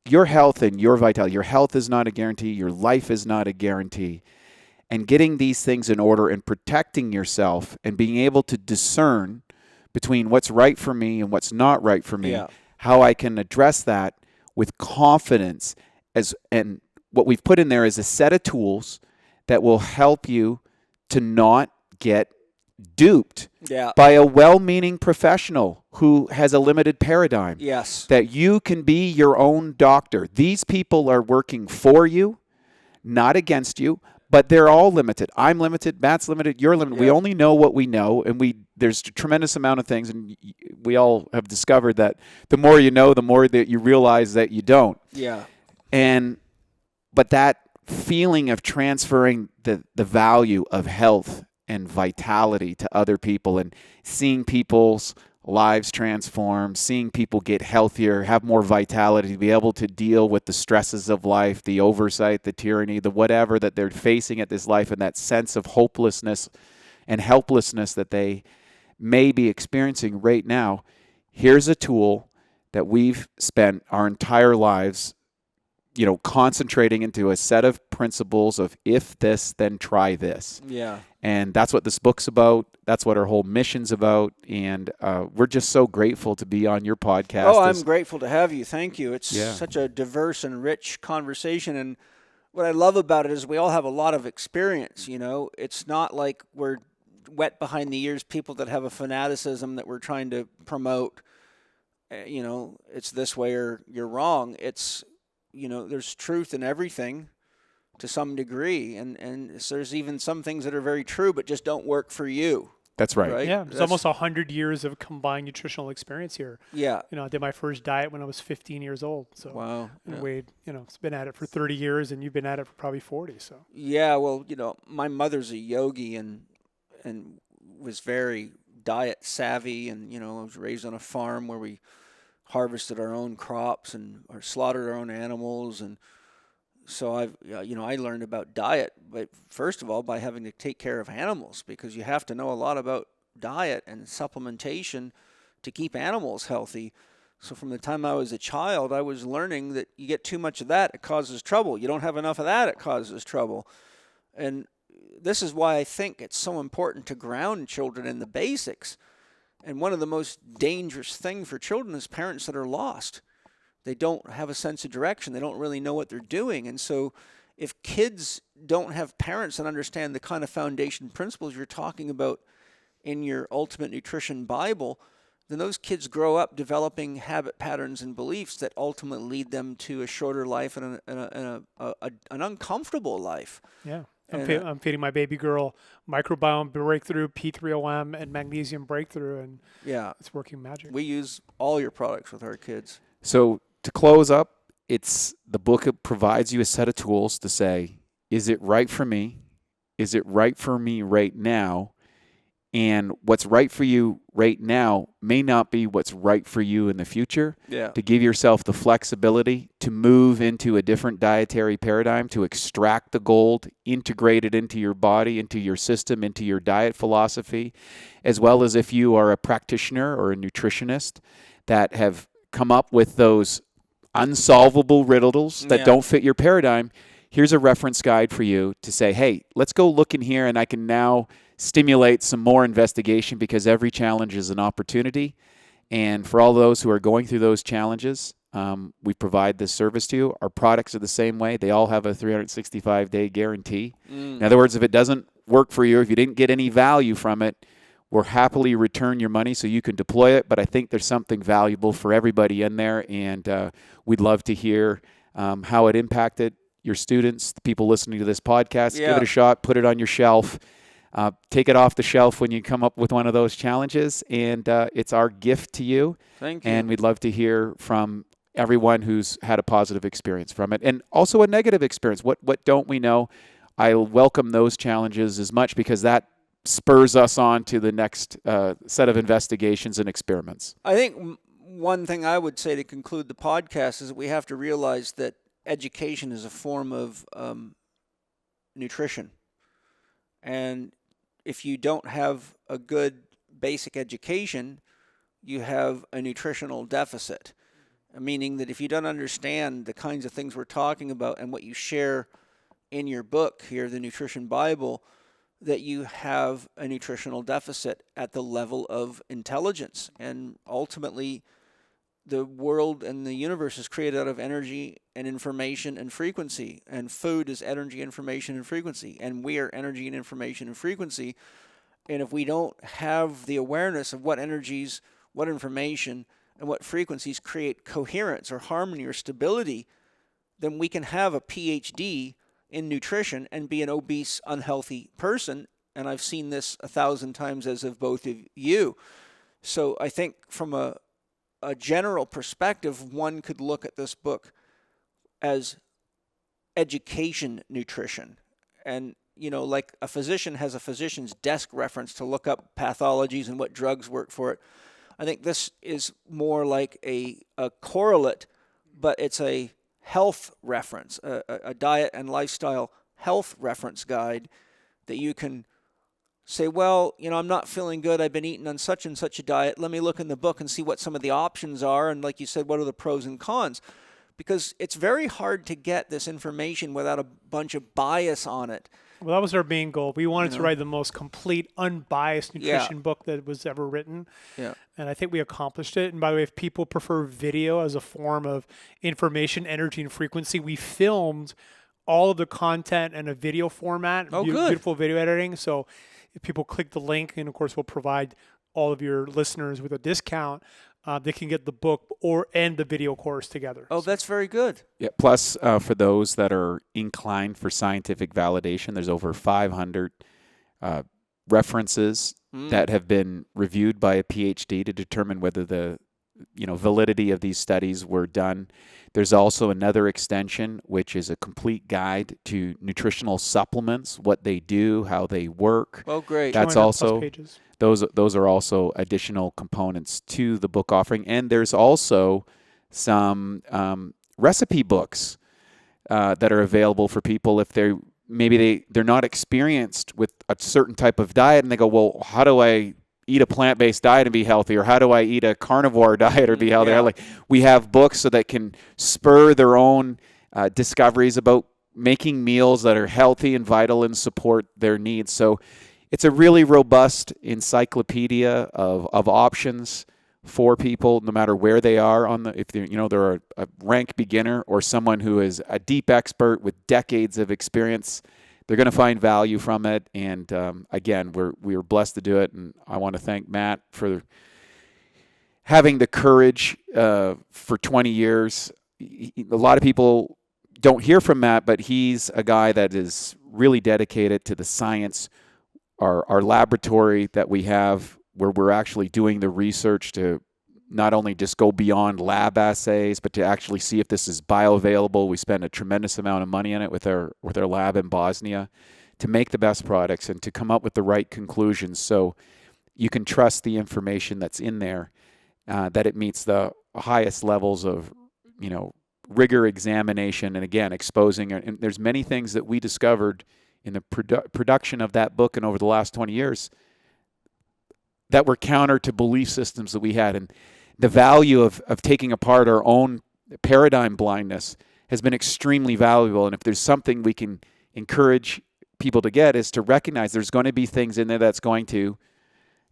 S3: your health and your vitality, your health is not a guarantee, your life is not a guarantee. And getting these things in order and protecting yourself and being able to discern between what's right for me and what's not right for me, how I can address that with confidence. And what we've put in there is a set of tools that will help you to not get duped by a well-meaning professional who has a limited paradigm.
S1: Yes.
S3: That you can be your own doctor. These people are working for you, not against you, but they're all limited. I'm limited, Matt's limited, you're limited. We only know what we know, and there's a tremendous amount of things, and we all have discovered that the more you know, the more that you realize that you don't.
S1: Yeah.
S3: But that feeling of transferring the value of health and vitality to other people and seeing people's lives transform, seeing people get healthier, have more vitality, to be able to deal with the stresses of life, the oversight, the tyranny, the whatever that they're facing at this life, and that sense of hopelessness and helplessness that they may be experiencing right now. Here's a tool that we've spent our entire lives, concentrating into a set of principles of if this, then try this.
S1: Yeah.
S3: And that's what this book's about. That's what our whole mission's about. And we're just so grateful to be on your podcast.
S1: Oh, I'm grateful to have you. Thank you. It's such a diverse and rich conversation. And what I love about it is we all have a lot of experience. It's not like we're wet behind the ears people that have a fanaticism that we're trying to promote. It's this way or you're wrong. It's, there's truth in everything to some degree. And so there's even some things that are very true, but just don't work for you.
S3: That's right.
S2: Yeah, there's almost 100 years of combined nutritional experience here.
S1: Yeah.
S2: I did my first diet when I was 15 years old. So
S1: wow.
S2: And Wade, it's been at it for 30 years, and you've been at it for probably 40. So
S1: yeah, well, my mother's a yogi and was very diet savvy, and I was raised on a farm where we harvested our own crops and slaughtered our own animals, and so I learned about diet, but first of all by having to take care of animals, because you have to know a lot about diet and supplementation to keep animals healthy. So from the time I was a child, I was learning that you get too much of that, it causes trouble. You don't have enough of that, it causes trouble. And this is why I think it's so important to ground children in the basics. And one of the most dangerous things for children is parents that are lost. They don't have a sense of direction. They don't really know what they're doing. And so if kids don't have parents that understand the kind of foundation principles you're talking about in your Ultimate Nutrition Bible, then those kids grow up developing habit patterns and beliefs that ultimately lead them to a shorter life and an uncomfortable life.
S2: Yeah. I'm feeding my baby girl microbiome breakthrough, P3OM, and magnesium breakthrough, and it's working magic.
S1: We use all your products with our kids.
S3: So to close up, the book provides you a set of tools to say, is it right for me? Is it right for me right now? And what's right for you right now may not be what's right for you in the future.
S1: Yeah.
S3: To give yourself the flexibility to move into a different dietary paradigm, to extract the gold, integrate it into your body, into your system, into your diet philosophy, as well as if you are a practitioner or a nutritionist that have come up with those unsolvable riddles that don't fit your paradigm. Here's a reference guide for you to say, hey, let's go look in here and I can now stimulate some more investigation, because every challenge is an opportunity. And for all those who are going through those challenges, we provide this service to you. Our products are the same way. They all have a 365-day guarantee. In other words, if it doesn't work for you, if you didn't get any value from it, We'll happily return your money so you can deploy it, but I think there's something valuable for everybody in there, and we'd love to hear how it impacted your students, the people listening to this podcast. Give it a shot, put it on your shelf, take it off the shelf when you come up with one of those challenges, and it's our gift to you.
S1: Thank you.
S3: And we'd love to hear from everyone who's had a positive experience from it, and also a negative experience. What don't we know? I welcome those challenges as much, because that spurs us on to the next set of investigations and experiments.
S1: I think one thing I would say to conclude the podcast is that we have to realize that education is a form of nutrition. And if you don't have a good basic education, you have a nutritional deficit. Meaning that if you don't understand the kinds of things we're talking about and what you share in your book here, the Nutrition Bible, that you have a nutritional deficit at the level of intelligence. And ultimately, the world and the universe is created out of energy and information and frequency. And food is energy, information, and frequency. And we are energy and information and frequency. And if we don't have the awareness of what energies, what information, and what frequencies create coherence or harmony or stability, then we can have a PhD in nutrition and be an obese, unhealthy person. And I've seen this 1,000 times, as have both of you. So I think from a general perspective, one could look at this book as education nutrition. And, you know, like a physician has a physician's desk reference to look up pathologies and what drugs work for it. I think this is more like a correlate, but it's a health reference, a diet and lifestyle health reference guide that you can say, well, you know, I'm not feeling good. I've been eating on such and such a diet. Let me look in the book and see what some of the options are. And like you said, what are the pros and cons? Because it's very hard to get this information without a bunch of bias on it.
S2: Well, that was our main goal. We wanted to write the most complete, unbiased nutrition book that was ever written.
S1: Yeah.
S2: And I think we accomplished it. And by the way, if people prefer video as a form of information, energy, and frequency, we filmed all of the content in a video format.
S1: Oh, good.
S2: Beautiful video editing. So if people click the link, and of course we'll provide all of your listeners with a discount, they can get the book and the video course together.
S1: Oh, that's very good.
S3: Yeah. Plus, for those that are inclined for scientific validation, there's over 500 references that have been reviewed by a PhD to determine whether the validity of these studies were done. There's also another extension, which is a complete guide to nutritional supplements, what they do, how they work.
S1: Oh, great.
S3: That's
S2: Join our
S3: also
S2: plus pages.
S3: those are also additional components to the book offering. And there's also some recipe books that are available for people if they're not experienced with a certain type of diet, and they go, well, how do I eat a plant-based diet and be healthy, or how do I eat a carnivore diet or be healthy?
S1: Yeah.
S3: Like, we have books so that can spur their own discoveries about making meals that are healthy and vital and support their needs. So it's a really robust encyclopedia of options for people, no matter where they are if they're a rank beginner or someone who is a deep expert with decades of experience. They're going to find value from it, and again, we're blessed to do it. And I want to thank Matt for having the courage for 20 years. A lot of people don't hear from Matt, but he's a guy that is really dedicated to the science. Our laboratory that we have, where we're actually doing the research to not only just go beyond lab assays, but to actually see if this is bioavailable. We spend a tremendous amount of money on it with our lab in Bosnia to make the best products and to come up with the right conclusions. So you can trust the information that's in there, that it meets the highest levels of, rigor, examination, and again, exposing. And there's many things that we discovered in the production of that book and over the last 20 years that were counter to belief systems that we had. And the value of taking apart our own paradigm blindness has been extremely valuable. And if there's something we can encourage people to get, is to recognize there's going to be things in there that's going to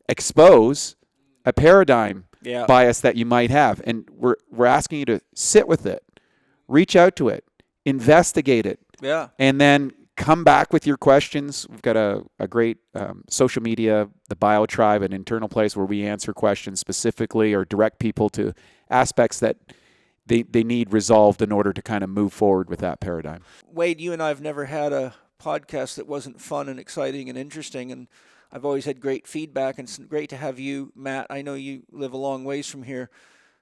S3: expose a paradigm bias that you might have. And we're asking you to sit with it, reach out to it, investigate it, and then come back with your questions. We've got a great social media, the Bio Tribe, an internal place where we answer questions specifically or direct people to aspects that they need resolved in order to kind of move forward with that paradigm.
S1: Wade, you and I have never had a podcast that wasn't fun and exciting and interesting, and I've always had great feedback, and it's great to have you, Matt. I know you live a long ways from here,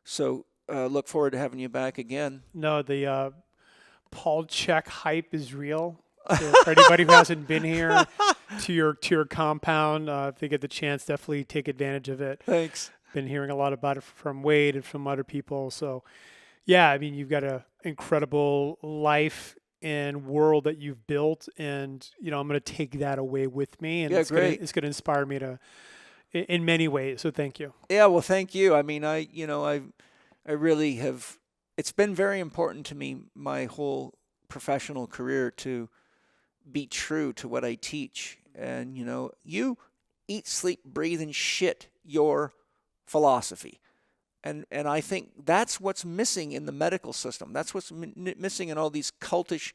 S1: so look forward to having you back again.
S2: No, the Paul Chek hype is real. So for anybody who hasn't been here to your compound, if they get the chance, definitely take advantage of it.
S1: Thanks.
S2: Been hearing a lot about it from Wade and from other people. So, yeah, I mean, you've got an incredible life and world that you've built, and I'm going to take that away with me, and it's going to inspire me to, in many ways. So, thank you.
S1: Yeah, well, thank you. I mean, I really have. It's been very important to me my whole professional career to be true to what I teach. And, you eat, sleep, breathe, and shit your philosophy. And I think that's what's missing in the medical system. That's what's missing in all these cultish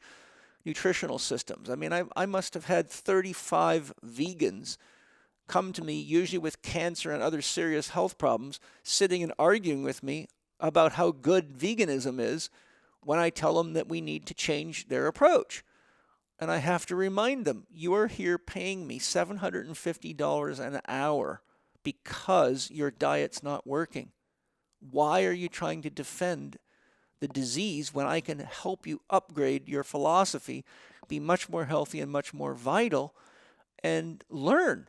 S1: nutritional systems. I mean, I must have had 35 vegans come to me, usually with cancer and other serious health problems, sitting and arguing with me about how good veganism is when I tell them that we need to change their approach. And I have to remind them, you are here paying me $750 an hour because your diet's not working. Why are you trying to defend the disease when I can help you upgrade your philosophy, be much more healthy and much more vital, and learn?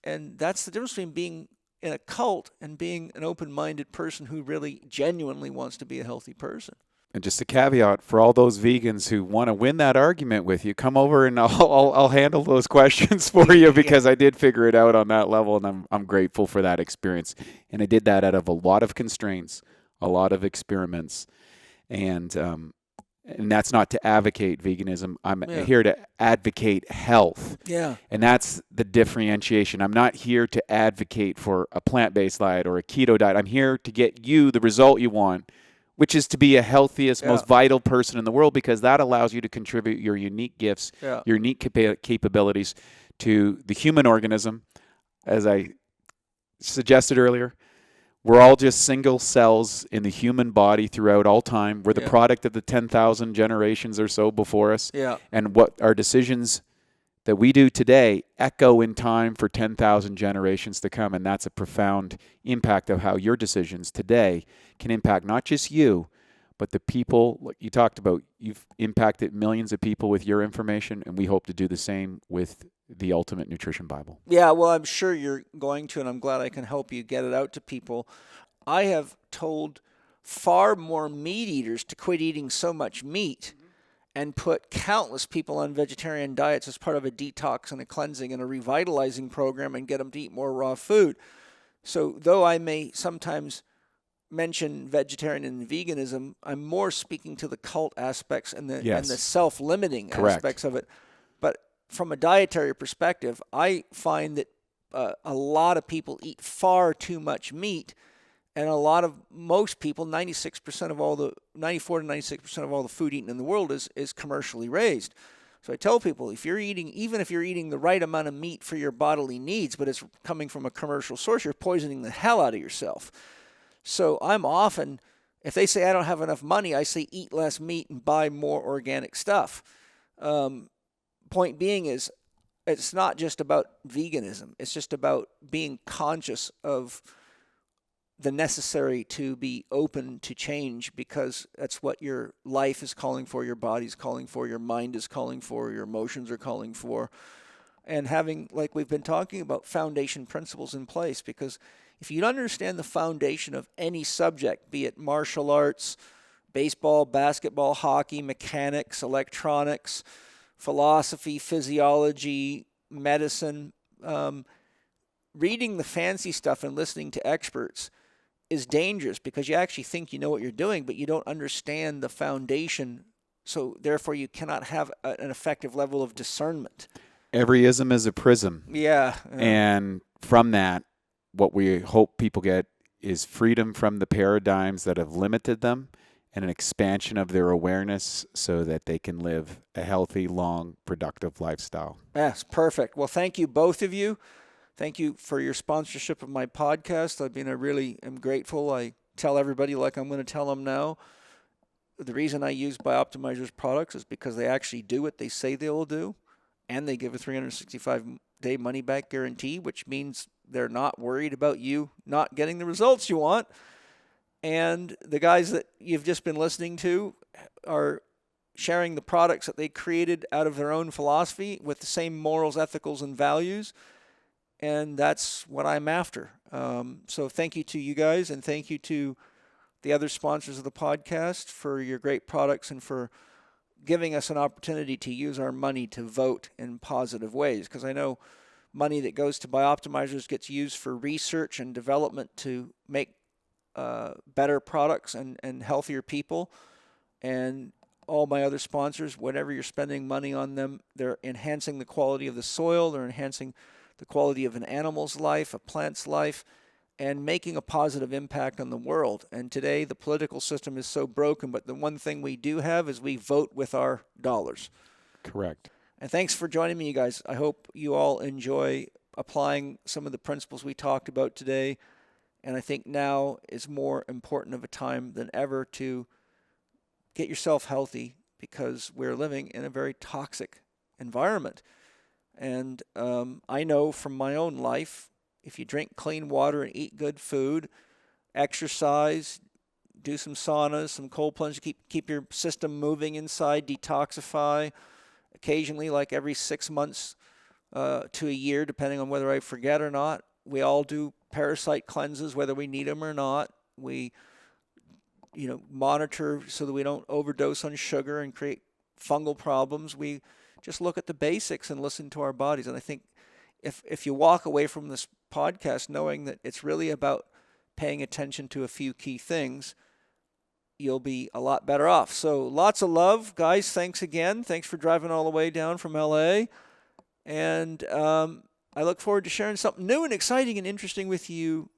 S1: And that's the difference between being in a cult and being an open-minded person who really genuinely wants to be a healthy person.
S3: And just a caveat for all those vegans who want to win that argument with you, come over and I'll handle those questions for you, because I did figure it out on that level, and I'm grateful for that experience. And I did that out of a lot of constraints, a lot of experiments, and that's not to advocate veganism. I'm here to advocate health.
S1: Yeah.
S3: And that's the differentiation. I'm not here to advocate for a plant-based diet or a keto diet. I'm here to get you the result you want, which is to be a healthiest, most vital person in the world, because that allows you to contribute your unique gifts, your unique capabilities to the human organism. As I suggested earlier, we're all just single cells in the human body throughout all time. We're the product of the 10,000 generations or so before us.
S1: Yeah.
S3: And what our decisions that we do today echo in time for 10,000 generations to come. And that's a profound impact of how your decisions today can impact not just you, but the people like you talked about. You've impacted millions of people with your information, and we hope to do the same with the Ultimate Nutrition Bible.
S1: Yeah, well, I'm sure you're going to, and I'm glad I can help you get it out to people. I have told far more meat eaters to quit eating so much meat and put countless people on vegetarian diets as part of a detox and a cleansing and a revitalizing program and get them to eat more raw food. So though I may sometimes mention vegetarian and veganism, I'm more speaking to the cult aspects and the self-limiting aspects of it. But from a dietary perspective, I find that a lot of people eat far too much meat, and most people, 94 to 96% of all the food eaten in the world is commercially raised. So I tell people, even if you're eating the right amount of meat for your bodily needs, but it's coming from a commercial source, you're poisoning the hell out of yourself. So I'm often, if they say I don't have enough money, I say eat less meat and buy more organic stuff. Point being is, it's not just about veganism. It's just about being conscious of the necessary to be open to change, because that's what your life is calling for, your body's calling for, your mind is calling for, your emotions are calling for. And having, like we've been talking about, foundation principles in place, because if you understand the foundation of any subject, be it martial arts, baseball, basketball, hockey, mechanics, electronics, philosophy, physiology, medicine, reading the fancy stuff and listening to experts is dangerous, because you actually think you know what you're doing, but you don't understand the foundation. So therefore you cannot have an effective level of discernment.
S3: Every ism is a prism.
S1: Yeah.
S3: And from that, what we hope people get is freedom from the paradigms that have limited them, and an expansion of their awareness so that they can live a healthy, long, productive lifestyle.
S1: Yes, perfect. Well, thank you, both of you. Thank you for your sponsorship of my podcast. I really am grateful. I tell everybody, like I'm going to tell them now, the reason I use BiOptimizers products is because they actually do what they say they will do, and they give a 365-day money-back guarantee, which means they're not worried about you not getting the results you want. And the guys that you've just been listening to are sharing the products that they created out of their own philosophy with the same morals, ethicals, and values. And that's what I'm after. So thank you to you guys, and thank you to the other sponsors of the podcast for your great products and for giving us an opportunity to use our money to vote in positive ways. Because I know money that goes to BiOptimizers gets used for research and development to make better products and healthier people. And all my other sponsors, whatever you're spending money on them, they're enhancing the quality of the soil, they're enhancing the quality of an animal's life, a plant's life, and making a positive impact on the world. And today the political system is so broken, but the one thing we do have is we vote with our dollars.
S3: Correct.
S1: And thanks for joining me, you guys. I hope you all enjoy applying some of the principles we talked about today. And I think now is more important of a time than ever to get yourself healthy, because we're living in a very toxic environment. And I know from my own life, if you drink clean water and eat good food, exercise, do some saunas, some cold plunge, keep your system moving inside, detoxify, occasionally, like every 6 months to a year, depending on whether I forget or not. We all do parasite cleanses, whether we need them or not. We, monitor so that we don't overdose on sugar and create fungal problems. We just look at the basics and listen to our bodies. And I think if you walk away from this podcast knowing that it's really about paying attention to a few key things, you'll be a lot better off. So lots of love, guys. Thanks again. Thanks for driving all the way down from LA. And I look forward to sharing something new and exciting and interesting with you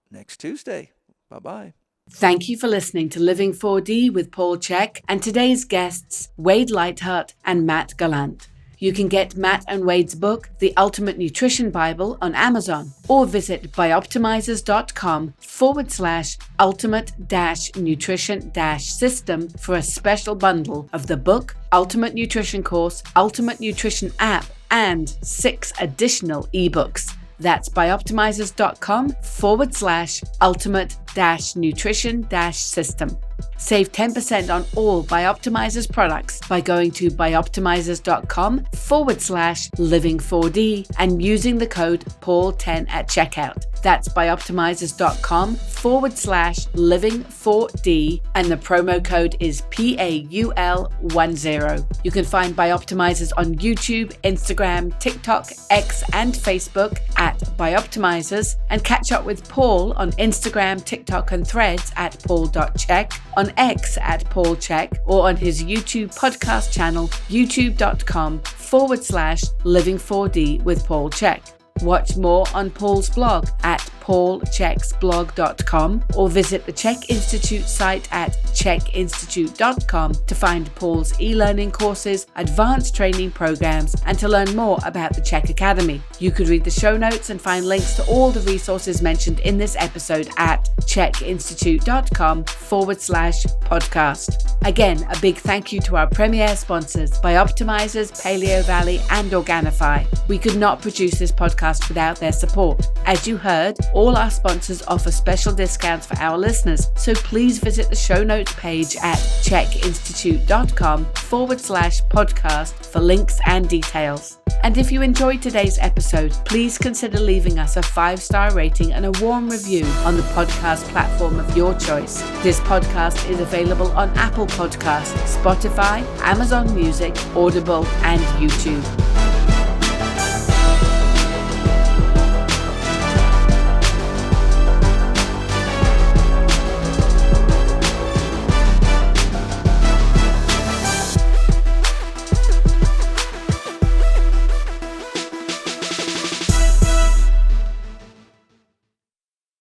S1: next Tuesday. Bye-bye.
S4: Thank you for listening to Living 4D with Paul Chek and today's guests, Wade Lightheart and Matt Gallant. You can get Matt and Wade's book, The Ultimate Nutrition Bible, on Amazon, or visit bioptimizers.com/ultimate-nutrition-system for a special bundle of the book, Ultimate Nutrition Course, Ultimate Nutrition app, and 6 additional ebooks. That's bioptimizers.com/ultimate-nutrition-system. Save 10% on all BiOptimizers products by going to bioptimizers.com/living4D and using the code Paul10 at checkout. That's bioptimizers.com/living4D and the promo code is PAUL10. You can find BiOptimizers on YouTube, Instagram, TikTok, X, and Facebook at BiOptimizers, and catch up with Paul on Instagram, TikTok, and Threads at paul.chek, on X at Paul Chek, or on his YouTube podcast channel, youtube.com/living4D with Paul Chek. Watch more on Paul's blog at paulcheksblog.com or visit the Chek Institute site at chekinstitute.com to find Paul's e-learning courses, advanced training programs, and to learn more about the Chek Academy. You could read the show notes and find links to all the resources mentioned in this episode at chekinstitute.com/podcast. Again, a big thank you to our premier sponsors, BiOptimizers, Paleo Valley, and Organifi. We could not produce this podcast without their support. As you heard, all our sponsors offer special discounts for our listeners, so please visit the show notes page at chekinstitute.com/podcast for links and details. And if you enjoyed today's episode, please consider leaving us a 5-star rating and a warm review on the podcast platform of your choice. This podcast is available on Apple Podcasts, Spotify, Amazon Music, Audible, and YouTube.